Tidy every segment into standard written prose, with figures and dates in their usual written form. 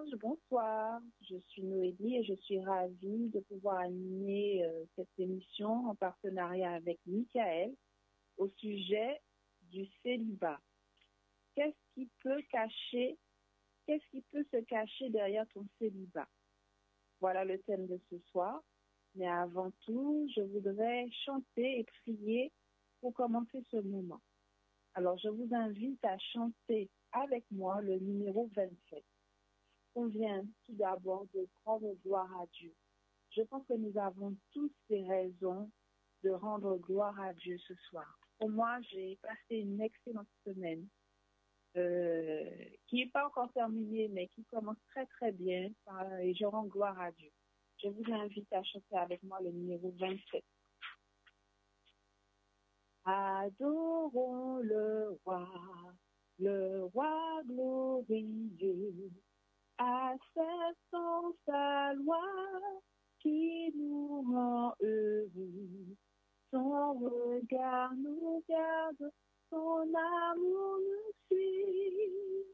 dimanche, bonsoir. Je suis Noélie et je suis ravie de pouvoir animer cette émission en partenariat avec Michael au sujet du célibat. Qu'est-ce qui peut se cacher derrière ton célibat? Voilà le thème de ce soir. Mais avant tout, je voudrais chanter et prier pour commencer ce moment. Alors, je vous invite à chanter avec moi le numéro 27. On vient tout d'abord de rendre gloire à Dieu. Je pense que nous avons tous des raisons de rendre gloire à Dieu ce soir. Pour moi, j'ai passé une excellente semaine qui n'est pas encore terminée, mais qui commence très très bien et je rends gloire à Dieu. Je vous invite à chanter avec moi le numéro 27. Adorons le roi glorieux. Acceptons sa loi qui nous rend heureux. Son regard nous garde, son amour nous suit.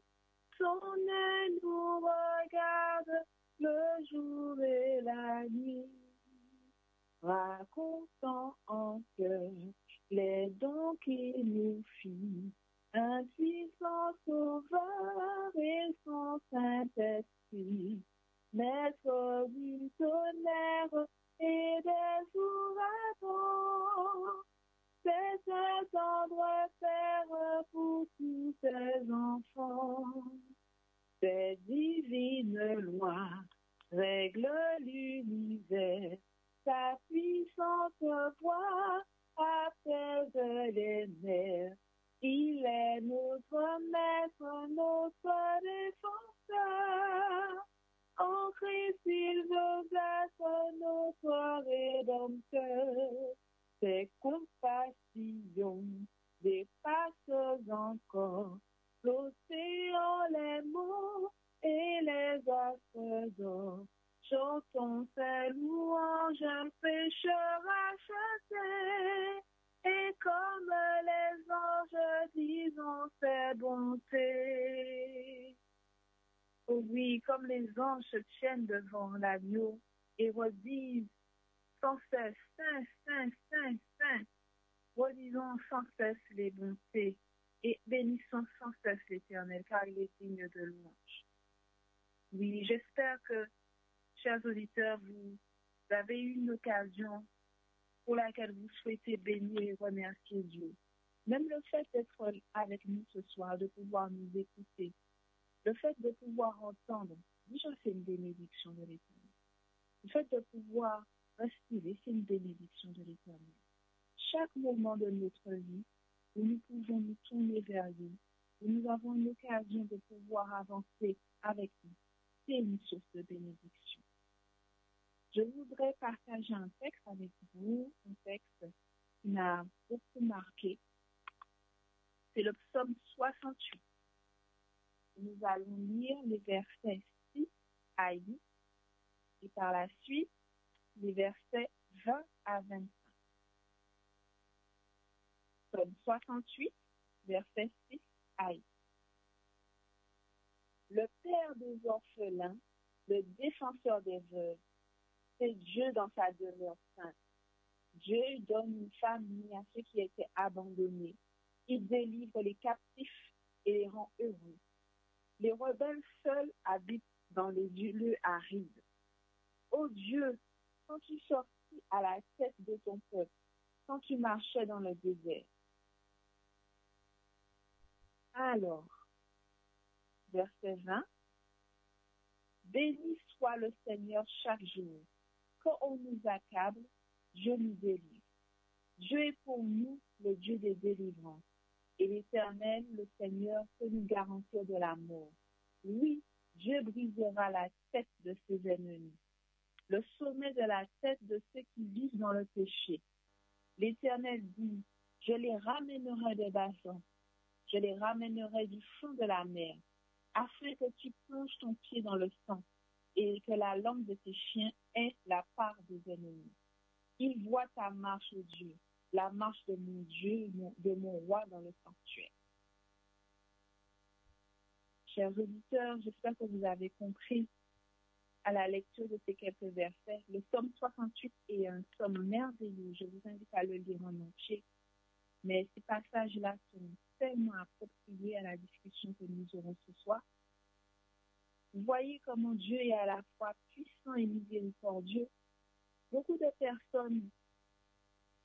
Son œil nous regarde le jour et la nuit. Racontant en cœur les dons qu'il nous fit. Un puissant sauveur et son Saint-Esprit, maître du tonnerre et des ouragans, c'est un tendre père pour tous ses enfants. Ses divines lois règlent l'univers, sa puissante voix apaise les nerfs. Il est notre maître, notre défenseur. En Christ, il veut être notre rédempteur. Ses compassions dépassent encore l'océan, les mots et les astres d'or. Chantons ses louanges, un pécheur acheté. Et comme les anges, disons ses bontés. Oh oui, comme les anges se tiennent devant l'agneau et redisent sans cesse, Saint, Saint, Saint, Saint. Redisons sans cesse les bontés et bénissons sans cesse l'Éternel, car il est digne de louange. Oui, j'espère que, chers auditeurs, vous avez eu une occasion pour laquelle vous souhaitez bénir et remercier Dieu. Même le fait d'être avec nous ce soir, de pouvoir nous écouter, le fait de pouvoir entendre, déjà c'est une bénédiction de l'Éternel. Le fait de pouvoir respirer, c'est une bénédiction de l'Éternel. Chaque moment de notre vie, où nous pouvons nous tourner vers lui, où nous avons une occasion de pouvoir avancer avec lui, c'est une source de bénédiction. Je voudrais partager un texte avec vous, un texte qui m'a beaucoup marqué. C'est le psaume 68. Nous allons lire les versets 6 à 8 et par la suite les versets 20 à 25. Psaume 68, versets 6 à 8. Le Père des orphelins, le défenseur des veuves, c'est Dieu dans sa demeure sainte. Dieu donne une famille à ceux qui étaient abandonnés. Il délivre les captifs et les rend heureux. Les rebelles seuls habitent dans les lieux arides. Ô Dieu, quand tu sortis à la tête de ton peuple, quand tu marchais dans le désert. Alors, verset 20, béni soit le Seigneur chaque jour. Quand on nous accable, Dieu nous délivre. Dieu est pour nous le Dieu des délivrances. Et l'Éternel, le Seigneur, peut nous garantir de la mort. Oui, Dieu brisera la tête de ses ennemis, le sommet de la tête de ceux qui vivent dans le péché. L'Éternel dit, je les ramènerai des bassins, je les ramènerai du fond de la mer, afin que tu plonges ton pied dans le sang et que la langue de tes chiens ait la part des ennemis. Il voit ta marche, ô Dieu, la marche de mon Dieu, de mon roi dans le sanctuaire. Chers auditeurs, j'espère que vous avez compris à la lecture de ces quelques versets. Le psaume 68 est un psaume merveilleux. Je vous invite à le lire en entier. Mais ces passages-là sont tellement appropriés à la discussion que nous aurons ce soir. Vous voyez comment Dieu est à la fois puissant et miséricordieux. Beaucoup de personnes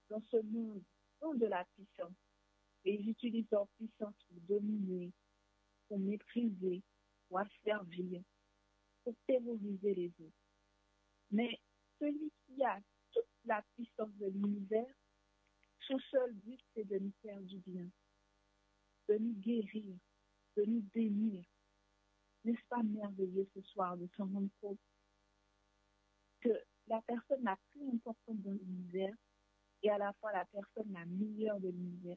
dans ce monde ont de la puissance et ils utilisent leur puissance pour dominer, pour mépriser, pour asservir, pour terroriser les autres. Mais celui qui a toute la puissance de l'univers, son seul but, c'est de nous faire du bien, de nous guérir, de nous bénir. N'est-ce pas merveilleux ce soir de s'en rendre compte que la personne la plus importante dans l'univers et à la fois la personne la meilleure de l'univers?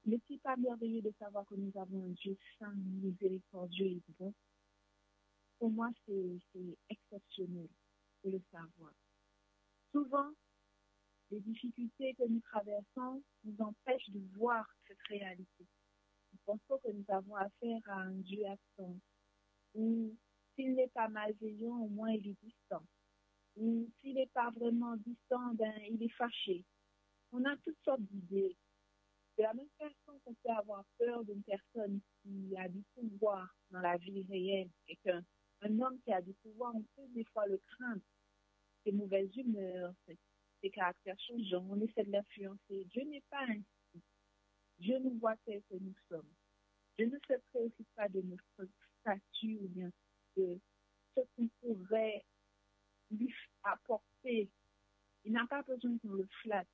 N'est-il pas merveilleux de savoir que nous avons un Dieu saint, miséricordieux et bon? Pour moi, c'est exceptionnel de le savoir. Souvent, les difficultés que nous traversons nous empêchent de voir cette réalité. Nous pensons que nous avons affaire à un Dieu absent, ou s'il n'est pas malveillant, au moins il est distant. Ou s'il n'est pas vraiment distant, ben, il est fâché. On a toutes sortes d'idées. De la même façon qu'on peut avoir peur d'une personne qui a du pouvoir dans la vie réelle et qu'un homme qui a du pouvoir, on peut des fois le craindre. Ses mauvaises humeurs, ses caractères changeants, on essaie de l'influencer. Dieu n'est pas ainsi. Dieu nous voit tel que nous sommes. Dieu ne se préoccupe pas de notre statut ou bien de ce qu'on pourrait lui apporter. Il n'a pas besoin qu'on le flatte.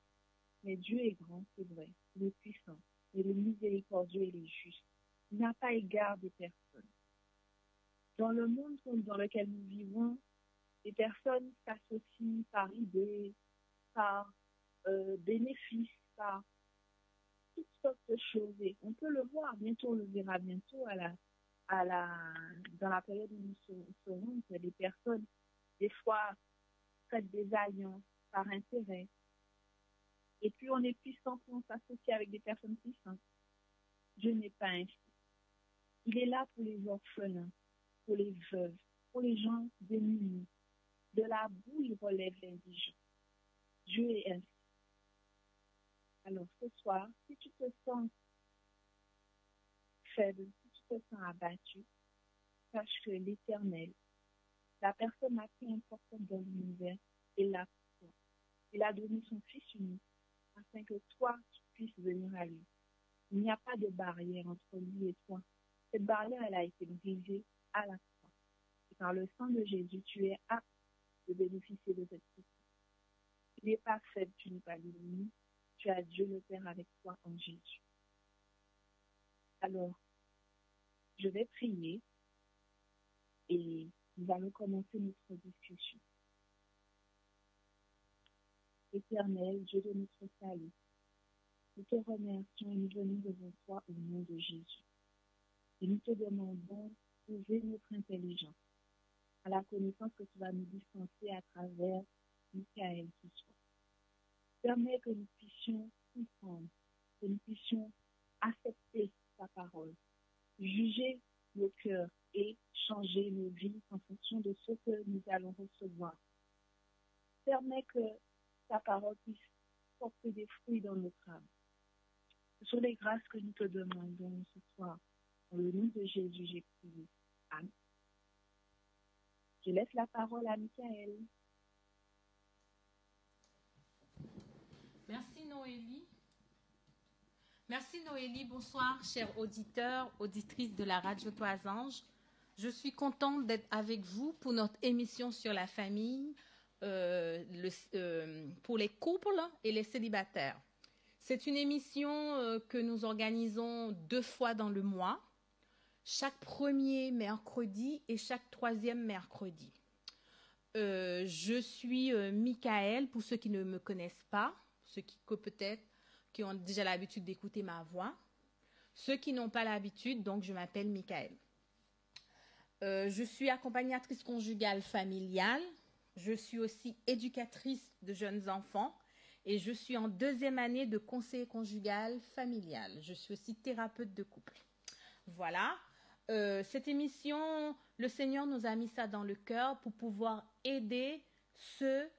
Mais Dieu est grand, c'est vrai. Il est puissant. Il est miséricordieux et il est juste. Il n'a pas égard des personnes. Dans le monde dans lequel nous vivons, les personnes s'associent par idées, par bénéfices, par toutes sortes de choses. Et on peut le voir, bientôt on le verra bientôt dans la période où nous serons, que les personnes, des fois, traitent des alliances par intérêt. Et plus on est puissant, plus on s'associe avec des personnes puissantes. Dieu n'est pas ainsi. Il est là pour les orphelins, pour les veuves, pour les gens démunis. De la boue, il relève l'indigent. Dieu est ainsi. Alors ce soir, si tu te sens faible, si tu te sens abattu, sache que l'Éternel, la personne la plus importante dans l'univers, est là pour toi. Il a donné son Fils unique afin que toi, tu puisses venir à lui. Il n'y a pas de barrière entre lui et toi. Cette barrière, elle a été brisée à la croix. Et par le sang de Jésus, tu es apte de bénéficier de cette puissance. Tu n'es pas faible, tu n'es pas limité. Tu as Dieu le Père avec toi en Jésus. Alors, je vais prier et nous allons commencer notre discussion. Éternel, Dieu de notre salut, nous te remercions et nous venons devant toi au nom de Jésus. Et nous te demandons d'ouvrir notre intelligence à la connaissance que tu vas nous dispenser à travers Michael ce soir. Permets que nous puissions comprendre, que nous puissions accepter ta parole, juger nos cœurs et changer nos vies en fonction de ce que nous allons recevoir. Permets que ta parole puisse porter des fruits dans notre âme. Ce sont les grâces que nous te demandons ce soir. Dans le nom de Jésus, j'ai prié. Amen. Je laisse la parole à Michael. Merci Noélie. Merci Noélie. Bonsoir, chers auditeurs, auditrices de la Radio Toisange. Je suis contente d'être avec vous pour notre émission sur la famille, pour les couples et les célibataires. C'est une émission que nous organisons 2 fois dans le mois, chaque premier mercredi et chaque 3e mercredi. Je suis Michael, pour ceux qui ne me connaissent pas, ceux qui ont déjà l'habitude d'écouter ma voix. Ceux qui n'ont pas l'habitude, donc je m'appelle Michael. Je suis accompagnatrice conjugale familiale. Je suis aussi éducatrice de jeunes enfants et je suis en 2e année de conseiller conjugal familial. Je suis aussi thérapeute de couple. Voilà. cette émission, le Seigneur nous a mis ça dans le cœur pour pouvoir aider ceux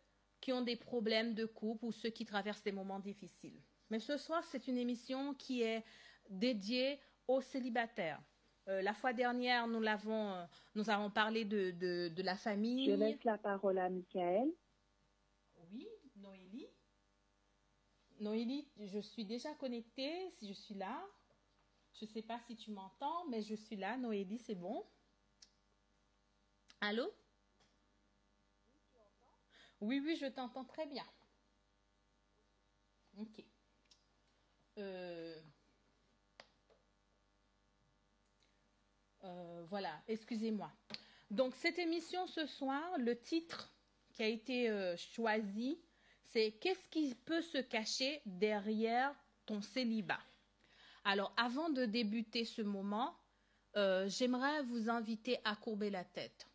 qui ont des problèmes de couple ou ceux qui traversent des moments difficiles. Mais ce soir, c'est une émission qui est dédiée aux célibataires. La fois dernière, nous avons parlé de la famille. Je laisse la parole à Michael. Oui, Noélie. Noélie, je suis déjà connectée, si je suis là. Je ne sais pas si tu m'entends, mais je suis là. Noélie, c'est bon? Allô? Oui, oui, je t'entends très bien. Ok. Voilà, excusez-moi. Donc, cette émission ce soir, le titre qui a été choisi, c'est « Qu'est-ce qui peut se cacher derrière ton célibat ?» Alors, avant de débuter ce moment, j'aimerais vous inviter à courber la tête.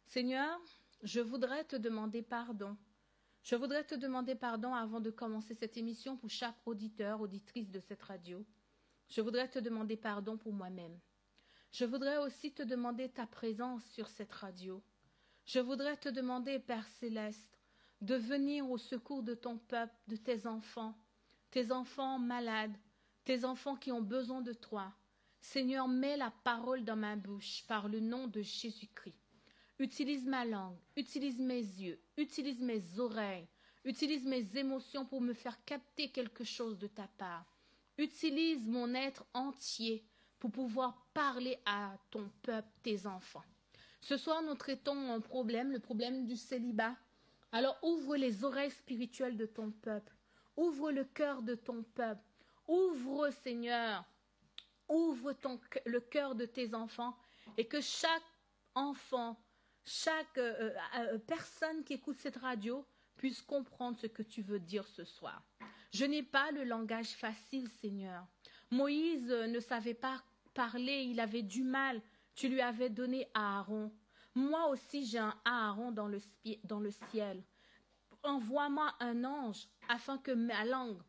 Seigneur, je voudrais te demander pardon. Je voudrais te demander pardon avant de commencer cette émission pour chaque auditeur, auditrice de cette radio. Je voudrais te demander pardon pour moi-même. Je voudrais aussi te demander ta présence sur cette radio. Je voudrais te demander, Père Céleste, de venir au secours de ton peuple, de tes enfants malades, tes enfants qui ont besoin de toi. Seigneur, mets la parole dans ma bouche par le nom de Jésus-Christ. Utilise ma langue, utilise mes yeux, utilise mes oreilles, utilise mes émotions pour me faire capter quelque chose de ta part. Utilise mon être entier pour pouvoir parler à ton peuple, tes enfants. Ce soir, nous traitons un problème, le problème du célibat. Alors ouvre les oreilles spirituelles de ton peuple. Ouvre le cœur de ton peuple. Ouvre, Seigneur, ouvre le cœur de tes enfants et que chaque enfant, chaque personne qui écoute cette radio puisse comprendre ce que tu veux dire ce soir. Je n'ai pas le langage facile, Seigneur. Moïse ne savait pas parler, il avait du mal. Tu lui avais donné Aaron. Moi aussi, j'ai un Aaron dans le ciel. Envoie-moi un ange afin que ma langue,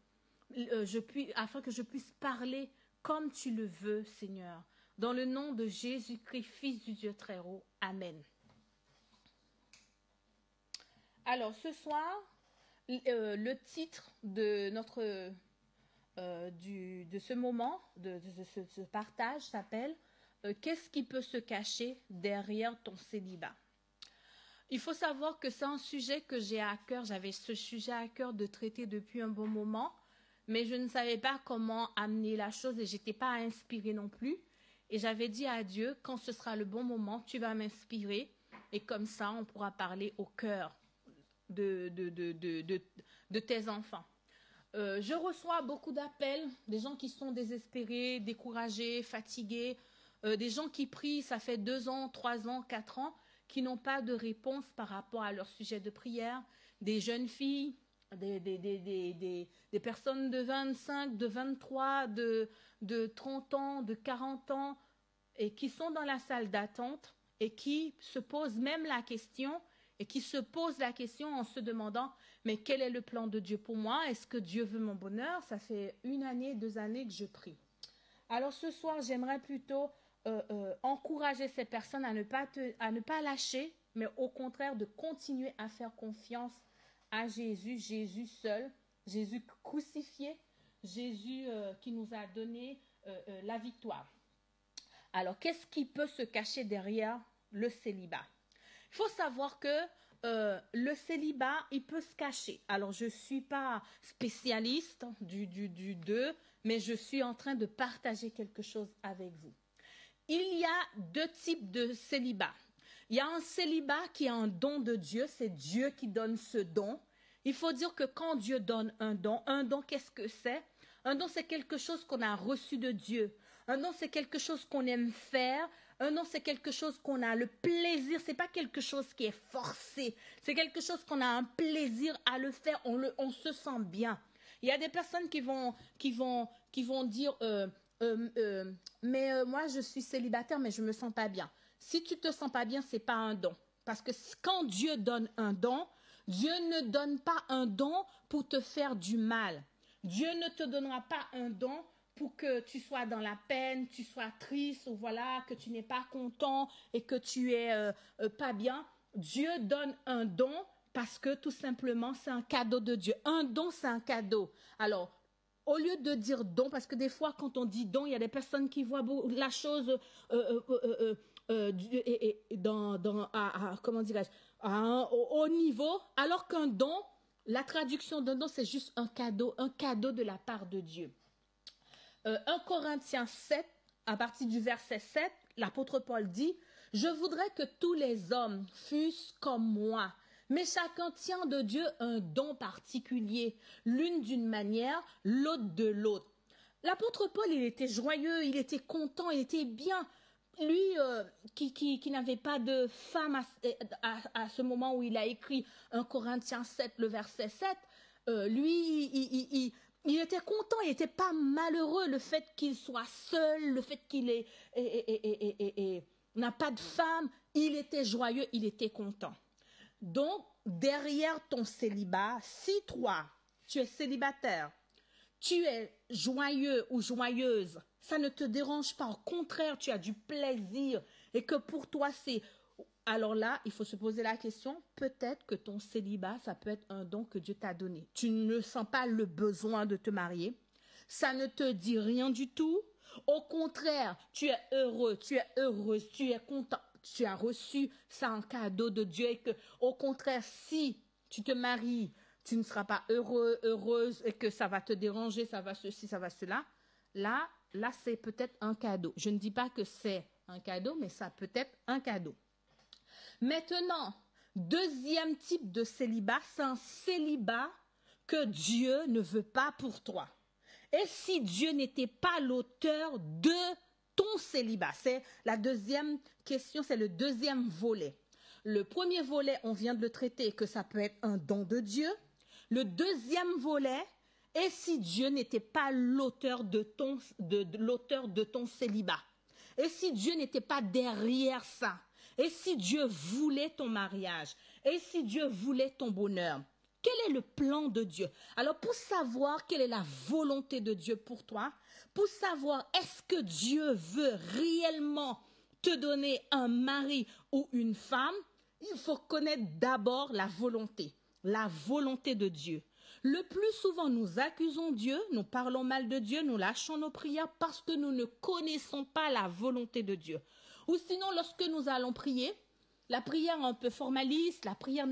afin que je puisse parler comme tu le veux, Seigneur. Dans le nom de Jésus-Christ, Fils du Dieu très haut. Amen. Alors, ce soir, le titre de de ce moment, de ce partage s'appelle « Qu'est-ce qui peut se cacher derrière ton célibat ?» Il faut savoir que c'est un sujet que j'ai à cœur. J'avais ce sujet à cœur de traiter depuis un bon moment, mais je ne savais pas comment amener la chose et je n'étais pas inspirée non plus. Et j'avais dit à Dieu, quand ce sera le bon moment, tu vas m'inspirer et comme ça, on pourra parler au cœur de tes enfants. Je reçois beaucoup d'appels, des gens qui sont désespérés, découragés, fatigués, des gens qui prient, ça fait 2 ans, 3 ans, 4 ans, qui n'ont pas de réponse par rapport à leur sujet de prière, des jeunes filles, des personnes de 25, de 23, de 30 ans, de 40 ans, et qui sont dans la salle d'attente et qui se posent même la question, et qui se posent la question en se demandant « Mais quel est le plan de Dieu pour moi? Est-ce que Dieu veut mon bonheur ?» Ça fait 1 année, 2 années que je prie. Alors ce soir, j'aimerais plutôt encourager ces personnes à ne pas lâcher, mais au contraire de continuer à faire confiance à Jésus, Jésus seul, Jésus crucifié, Jésus qui nous a donné la victoire. Alors, qu'est-ce qui peut se cacher derrière le célibat? Il faut savoir que le célibat, il peut se cacher. Alors, je ne suis pas spécialiste du 2, mais je suis en train de partager quelque chose avec vous. Il y a 2 types de célibat. Il y a un célibat qui est un don de Dieu, c'est Dieu qui donne ce don. Il faut dire que quand Dieu donne un don, qu'est-ce que c'est? Un don, c'est quelque chose qu'on a reçu de Dieu. Un don, c'est quelque chose qu'on aime faire. Un don, c'est quelque chose qu'on a le plaisir. C'est pas quelque chose qui est forcé. C'est quelque chose qu'on a un plaisir à le faire. On se sent bien. Il y a des personnes qui vont dire mais moi je suis célibataire mais je me sens pas bien. Si tu te sens pas bien, c'est pas un don. Parce que quand Dieu donne un don, Dieu ne donne pas un don pour te faire du mal. Dieu ne te donnera pas un don pour que tu sois dans la peine, tu sois triste, ou voilà, que tu n'es pas content et que tu es pas bien. Dieu donne un don parce que tout simplement, c'est un cadeau de Dieu. Un don, c'est un cadeau. Alors, au lieu de dire don, parce que des fois, quand on dit don, il y a des personnes qui voient la chose comment dirais-je, au niveau, alors qu'un don, la traduction d'un don, c'est juste un cadeau de la part de Dieu. 1 Corinthiens 7, à partir du verset 7, l'apôtre Paul dit « Je voudrais que tous les hommes fussent comme moi, mais chacun tient de Dieu un don particulier, l'une d'une manière, l'autre de l'autre. » L'apôtre Paul, il était joyeux, il était content, il était bien. Lui, qui n'avait pas de femme à ce moment où il a écrit 1 Corinthiens 7, le verset 7, lui, il était content, il n'était pas malheureux, le fait qu'il soit seul, le fait qu'il n'a pas de femme, il était joyeux, il était content. Donc, derrière ton célibat, si toi, tu es célibataire, tu es joyeux ou joyeuse, ça ne te dérange pas, au contraire, tu as du plaisir et que pour toi, c'est... Alors là, il faut se poser la question, peut-être que ton célibat, ça peut être un don que Dieu t'a donné. Tu ne sens pas le besoin de te marier, ça ne te dit rien du tout. Au contraire, tu es heureux, tu es heureuse, tu es content, tu as reçu ça en cadeau de Dieu et que, au contraire, si tu te maries, tu ne seras pas heureux, heureuse et que ça va te déranger, ça va ceci, ça va cela. Là, c'est peut-être un cadeau. Je ne dis pas que c'est un cadeau, mais ça peut être un cadeau. Maintenant, deuxième type de célibat, c'est un célibat que Dieu ne veut pas pour toi. Et si Dieu n'était pas l'auteur de ton célibat? C'est la deuxième question, c'est le deuxième volet. Le premier volet, on vient de le traiter, que ça peut être un don de Dieu. Le deuxième volet, et si Dieu n'était pas l'auteur de ton célibat? Et si Dieu n'était pas derrière ça? Et si Dieu voulait ton mariage? Et si Dieu voulait ton bonheur? Quel est le plan de Dieu? Alors, pour savoir quelle est la volonté de Dieu pour toi, pour savoir est-ce que Dieu veut réellement te donner un mari ou une femme, il faut connaître d'abord la volonté de Dieu. Le plus souvent, nous accusons Dieu, nous parlons mal de Dieu, nous lâchons nos prières parce que nous ne connaissons pas la volonté de Dieu. Ou sinon, lorsque nous allons prier, la prière un peu formaliste, la prière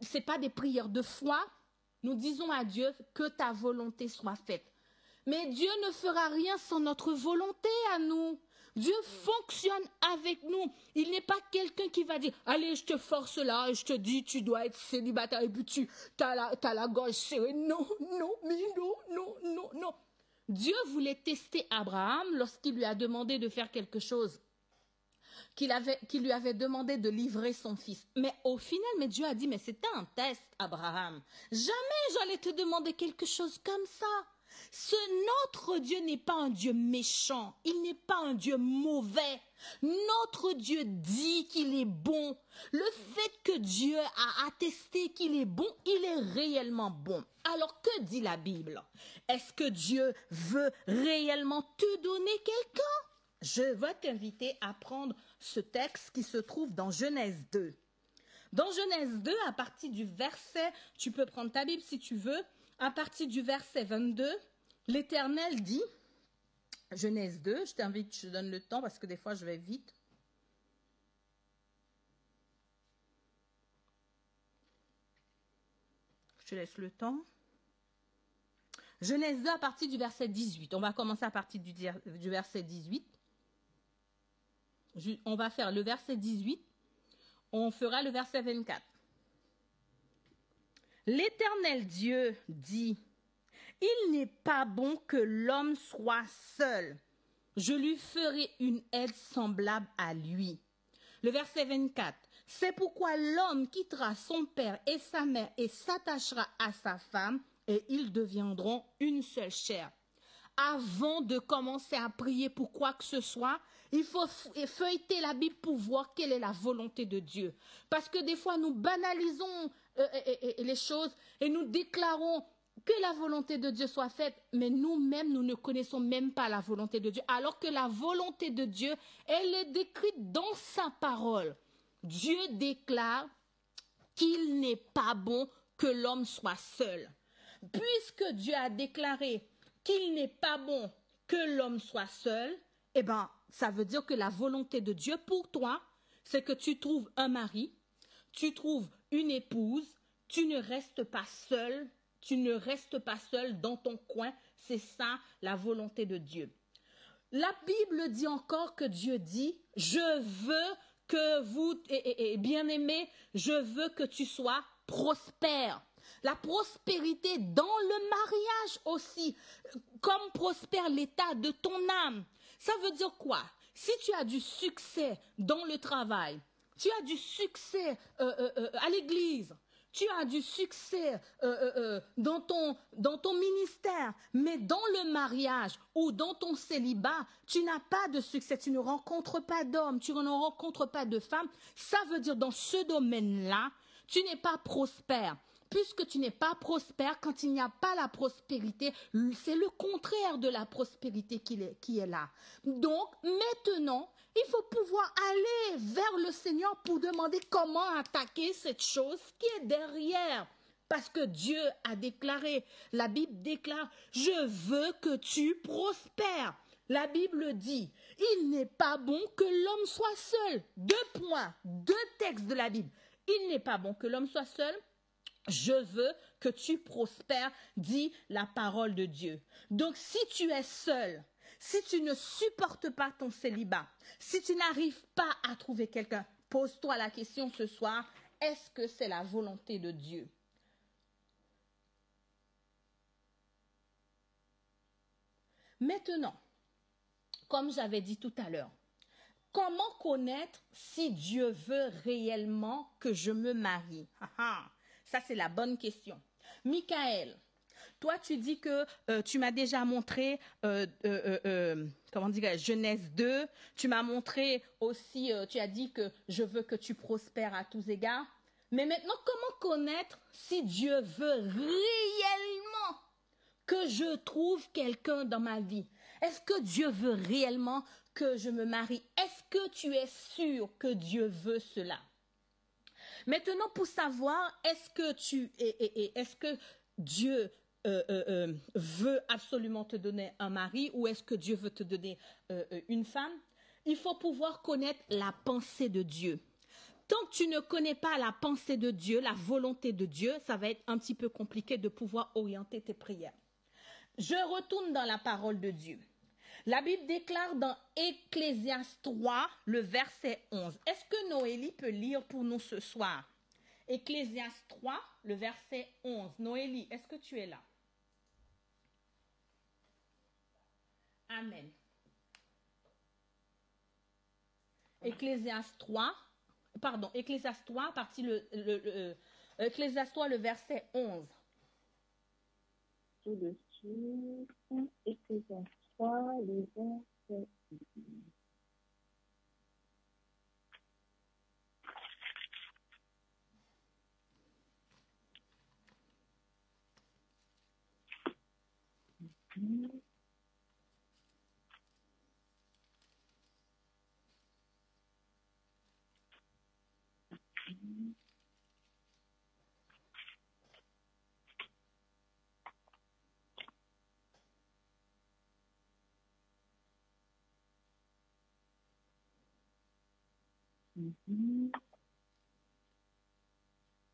c'est pas des prières de foi. Nous disons à Dieu que ta volonté soit faite. Mais Dieu ne fera rien sans notre volonté à nous. Dieu fonctionne avec nous. Il n'est pas quelqu'un qui va dire « Allez, je te force là, je te dis, tu dois être célibataire et puis tu as la gorge serrée. » Non. Dieu voulait tester Abraham lorsqu'il lui a demandé de faire quelque chose, qu'il lui avait demandé de livrer son fils. Mais au final, Dieu a dit « Mais c'était un test, Abraham. Jamais j'allais te demander quelque chose comme ça. » Notre Dieu n'est pas un Dieu méchant, il n'est pas un Dieu mauvais. Notre Dieu dit qu'il est bon. Le fait que Dieu a attesté qu'il est bon, il est réellement bon. Alors que dit la Bible? Est-ce que Dieu veut réellement te donner quelqu'un? Je vais t'inviter à prendre ce texte qui se trouve dans Genèse 2. Dans Genèse 2, à partir du verset, tu peux prendre ta Bible si tu veux, à partir du verset 22, l'Éternel dit, Genèse 2, je t'invite, je donne le temps parce que des fois je vais vite. Je te laisse le temps. Genèse 2 à partir du verset 18. On va commencer à partir du verset 18. On va faire le verset 18. On fera le verset 24. L'Éternel Dieu dit, « Il n'est pas bon que l'homme soit seul. Je lui ferai une aide semblable à lui. » Le verset 24. « C'est pourquoi l'homme quittera son père et sa mère et s'attachera à sa femme et ils deviendront une seule chair. » Avant de commencer à prier pour quoi que ce soit, il faut feuilleter la Bible pour voir quelle est la volonté de Dieu. Parce que des fois, nous banalisons les choses et nous déclarons que la volonté de Dieu soit faite, mais nous-mêmes, nous ne connaissons même pas la volonté de Dieu, alors que la volonté de Dieu, elle est décrite dans sa parole. Dieu déclare qu'il n'est pas bon que l'homme soit seul. Puisque Dieu a déclaré qu'il n'est pas bon que l'homme soit seul, eh bien, ça veut dire que la volonté de Dieu pour toi, c'est que tu trouves un mari, tu trouves une épouse, tu ne restes pas seul, dans ton coin. C'est ça la volonté de Dieu. La Bible dit encore que Dieu dit, je veux que vous, bien-aimés, je veux que tu sois prospère. La prospérité dans le mariage aussi, comme prospère l'état de ton âme. Ça veut dire quoi? Si tu as du succès dans le travail, tu as du succès à l'église, tu as du succès dans ton ministère, mais dans le mariage ou dans ton célibat, tu n'as pas de succès, tu ne rencontres pas d'hommes, tu ne rencontres pas de femmes, ça veut dire dans ce domaine-là, tu n'es pas prospère. Puisque tu n'es pas prospère, quand il n'y a pas la prospérité, c'est le contraire de la prospérité qui est là. Donc, maintenant, il faut pouvoir aller vers le Seigneur pour demander comment attaquer cette chose qui est derrière. Parce que Dieu a déclaré, la Bible déclare, je veux que tu prospères. La Bible dit, il n'est pas bon que l'homme soit seul. 2 points, 2 textes de la Bible. Il n'est pas bon que l'homme soit seul. Je veux que tu prospères, dit la parole de Dieu. Donc, si tu es seul, si tu ne supportes pas ton célibat, si tu n'arrives pas à trouver quelqu'un, pose-toi la question ce soir, est-ce que c'est la volonté de Dieu? Maintenant, comme j'avais dit tout à l'heure, comment connaître si Dieu veut réellement que je me marie? Ça, c'est la bonne question. Michael, toi, tu dis que tu m'as déjà montré, comment dire, Genèse 2. Tu m'as montré aussi, tu as dit que je veux que tu prospères à tous égards. Mais maintenant, comment connaître si Dieu veut réellement que je trouve quelqu'un dans ma vie? Est-ce que Dieu veut réellement que je me marie? Est-ce que tu es sûr que Dieu veut cela? Maintenant, pour savoir, est-ce que Dieu veut absolument te donner un mari ou est-ce que Dieu veut te donner une femme? Il faut pouvoir connaître la pensée de Dieu. Tant que tu ne connais pas la pensée de Dieu, la volonté de Dieu, ça va être un petit peu compliqué de pouvoir orienter tes prières. Je retourne dans la parole de Dieu. La Bible déclare dans Ecclésiaste 3, le verset 11. Est-ce que Noélie peut lire pour nous ce soir? Ecclésiaste 3, le verset 11. Noélie, est-ce que tu es là? Amen. Ecclésiaste 3, Ecclésiaste 3, le verset 11. Tout de suite, Ecclésiaste 3, le verset 11.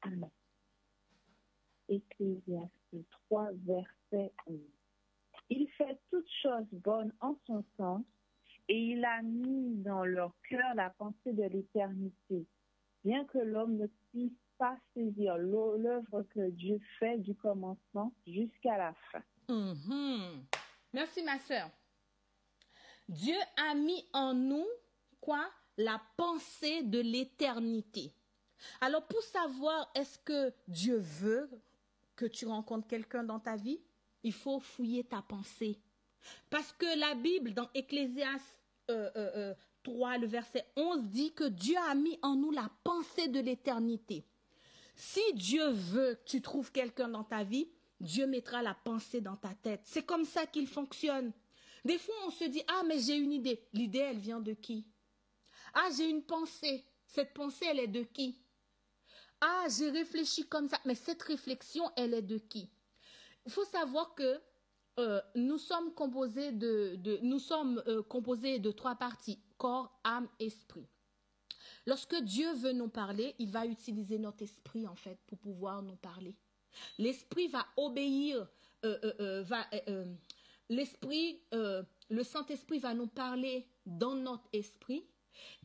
Alors, Ecclésiaste 3, verset 11. Il fait toutes choses bonnes en son sens, et il a mis dans leur cœur la pensée de l'éternité, bien que l'homme ne puisse pas saisir l'œuvre que Dieu fait du commencement jusqu'à la fin. Merci, ma sœur. Dieu a mis en nous, quoi? La pensée de l'éternité. Alors, pour savoir est-ce que Dieu veut que tu rencontres quelqu'un dans ta vie, il faut fouiller ta pensée. Parce que la Bible, dans Ecclésiaste 3, le verset 11, dit que Dieu a mis en nous la pensée de l'éternité. Si Dieu veut que tu trouves quelqu'un dans ta vie, Dieu mettra la pensée dans ta tête. C'est comme ça qu'il fonctionne. Des fois, on se dit, ah, mais j'ai une idée. L'idée, elle vient de qui? Ah, j'ai une pensée. Cette pensée, elle est de qui? Ah, j'ai réfléchi comme ça. Mais cette réflexion, elle est de qui? Il faut savoir que nous sommes composés de trois parties, corps, âme, esprit. Lorsque Dieu veut nous parler, il va utiliser notre esprit, en fait, pour pouvoir nous parler. L'esprit va obéir, le Saint-Esprit va nous parler dans notre esprit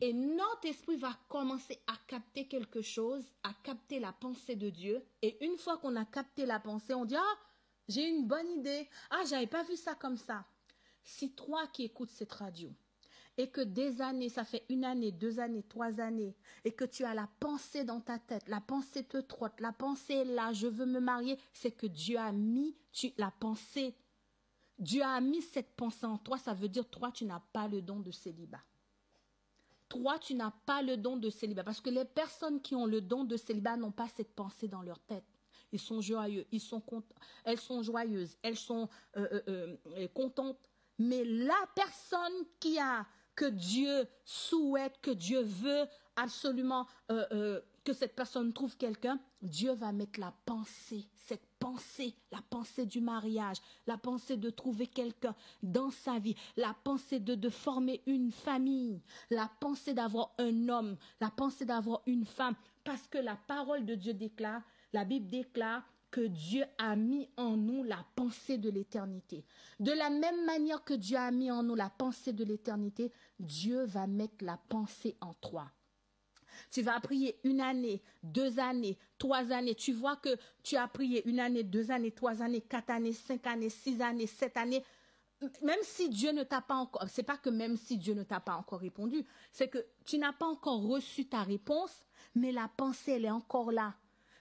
et notre esprit va commencer à capter quelque chose, à capter la pensée de Dieu. Et une fois qu'on a capté la pensée, on dit « Ah, j'ai une bonne idée. Ah, j'avais pas vu ça comme ça. » Si toi qui écoutes cette radio et que des années, ça fait 1 année, 2 années, 3 années, et que tu as la pensée dans ta tête, la pensée te trotte, la pensée est là, je veux me marier, c'est que Dieu a mis la pensée. Dieu a mis cette pensée en toi, ça veut dire toi, tu n'as pas le don de célibat. Toi, tu n'as pas le don de célibat, parce que les personnes qui ont le don de célibat n'ont pas cette pensée dans leur tête. Ils sont joyeux, elles sont joyeuses, elles sont contentes. Mais la personne que Dieu souhaite, que Dieu veut absolument que cette personne trouve quelqu'un, Dieu va mettre la pensée, cette pensée, la pensée du mariage, la pensée de trouver quelqu'un dans sa vie, la pensée de former une famille, la pensée d'avoir un homme, la pensée d'avoir une femme, parce que la parole de Dieu déclare, la Bible déclare que Dieu a mis en nous la pensée de l'éternité. De la même manière que Dieu a mis en nous la pensée de l'éternité, Dieu va mettre la pensée en toi. Tu vas prier 1 année, 2 années, 3 années. Tu vois que tu as prié 1 année, 2 années, 3 années, 4 années, 5 années, 6 années, 7 années. Même si Dieu ne t'a pas encore, c'est pas que même si Dieu ne t'a pas encore répondu, c'est que tu n'as pas encore reçu ta réponse, mais la pensée, elle est encore là.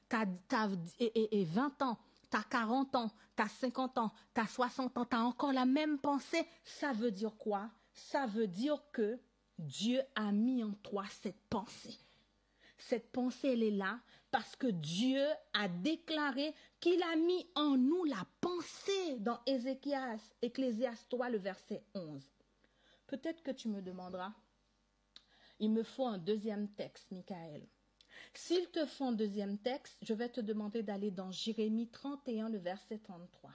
T'as 20 ans, t'as 40 ans, t'as 50 ans, t'as 60 ans, t'as encore la même pensée. Ça veut dire quoi? Ça veut dire que Dieu a mis en toi cette pensée. Cette pensée, elle est là parce que Dieu a déclaré qu'il a mis en nous la pensée dans Ecclésiaste 3, le verset 11. Peut-être que tu me demanderas, il me faut un deuxième texte, Michael. S'il te faut un deuxième texte, je vais te demander d'aller dans Jérémie 31, le verset 33.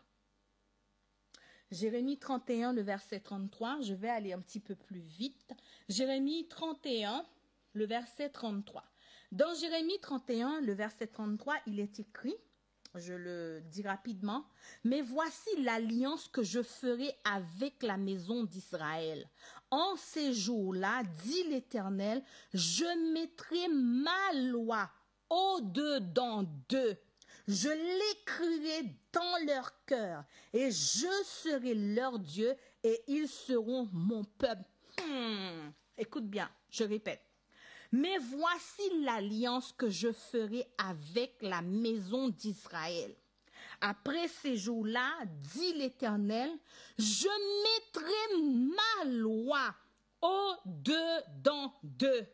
Jérémie 31, le verset 33, je vais aller un petit peu plus vite. Jérémie 31, le verset 33. Dans Jérémie 31, le verset 33, il est écrit, je le dis rapidement, « Mais voici l'alliance que je ferai avec la maison d'Israël. En ces jours-là, dit l'Éternel, je mettrai ma loi au-dedans d'eux. Je l'écrirai dans leur cœur et je serai leur Dieu et ils seront mon peuple. » Écoute bien, je répète. Mais voici l'alliance que je ferai avec la maison d'Israël. Après ces jours-là, dit l'Éternel, je mettrai ma loi au-dedans d'eux.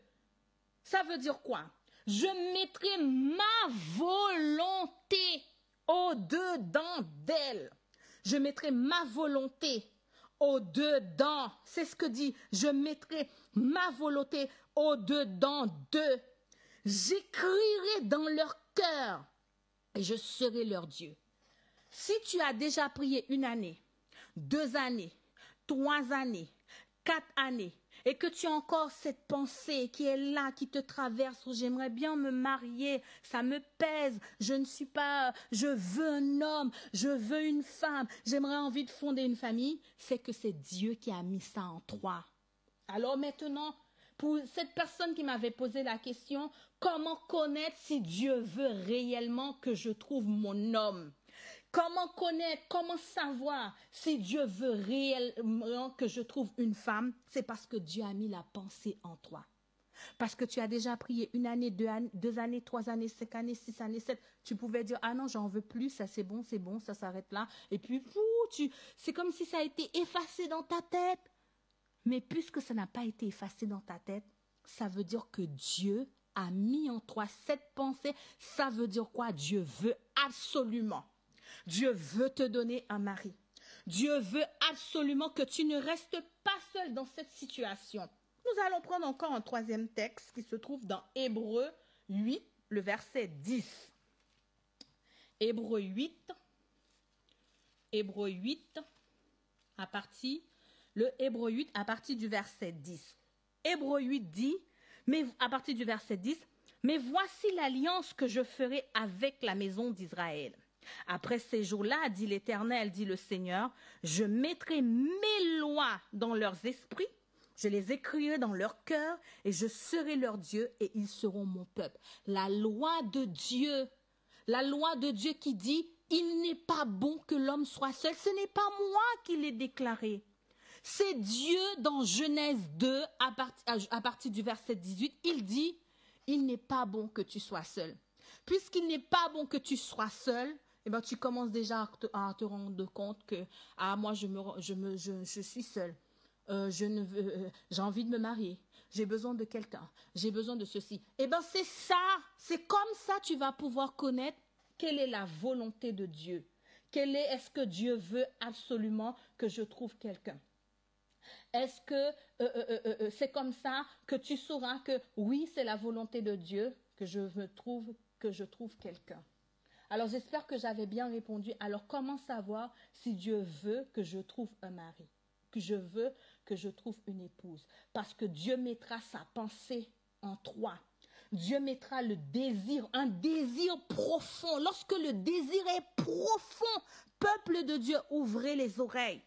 Ça veut dire quoi? Je mettrai ma volonté au-dedans d'elle. Je mettrai ma volonté au-dedans. C'est ce que dit, je mettrai ma volonté au-dedans d'eux. J'écrirai dans leur cœur et je serai leur Dieu. Si tu as déjà prié 1 année, 2 années, 3 années, 4 années, et que tu as encore cette pensée qui est là, qui te traverse, où j'aimerais bien me marier, ça me pèse, je veux un homme, je veux une femme, j'aimerais envie de fonder une famille, c'est que c'est Dieu qui a mis ça en toi. Alors maintenant, pour cette personne qui m'avait posé la question, comment connaître si Dieu veut réellement que je trouve mon homme? Comment connaître, comment savoir si Dieu veut réellement que je trouve une femme? C'est parce que Dieu a mis la pensée en toi. Parce que tu as déjà prié 1 année, 2 années, 3 années, 5 années, 6 années, 7. Tu pouvais dire, ah non, j'en veux plus, ça c'est bon, ça s'arrête là. Et puis, c'est comme si ça a été effacé dans ta tête. Mais puisque ça n'a pas été effacé dans ta tête, ça veut dire que Dieu a mis en toi cette pensée. Ça veut dire quoi? Dieu veut absolument Dieu veut te donner un mari. Dieu veut absolument que tu ne restes pas seul dans cette situation. Nous allons prendre encore un troisième texte qui se trouve dans Hébreux 8, le verset 10. Hébreux 8, à partir du verset 10. Hébreux 8 dit, à partir du verset 10, « Mais voici l'alliance que je ferai avec la maison d'Israël. Après ces jours-là, dit l'Éternel, dit le Seigneur, je mettrai mes lois dans leurs esprits, je les écrirai dans leur cœur, et je serai leur Dieu, et ils seront mon peuple. » La loi de Dieu qui dit, il n'est pas bon que l'homme soit seul. Ce n'est pas moi qui l'ai déclaré. C'est Dieu dans Genèse 2, à partir du verset 18, il dit, il n'est pas bon que tu sois seul. Puisqu'il n'est pas bon que tu sois seul, eh ben, tu commences déjà à te rendre compte que, moi, je suis seule. J'ai envie de me marier. J'ai besoin de quelqu'un. J'ai besoin de ceci. Eh ben, c'est ça. C'est comme ça tu vas pouvoir connaître quelle est la volonté de Dieu. Est-ce que Dieu veut absolument que je trouve quelqu'un? Est-ce que c'est comme ça que tu sauras que oui, c'est la volonté de Dieu que je trouve quelqu'un? Alors, j'espère que j'avais bien répondu. Alors, comment savoir si Dieu veut que je trouve un mari, que je veux que je trouve une épouse? Parce que Dieu mettra sa pensée en toi. Dieu mettra le désir, un désir profond. Lorsque le désir est profond, peuple de Dieu, ouvrez les oreilles.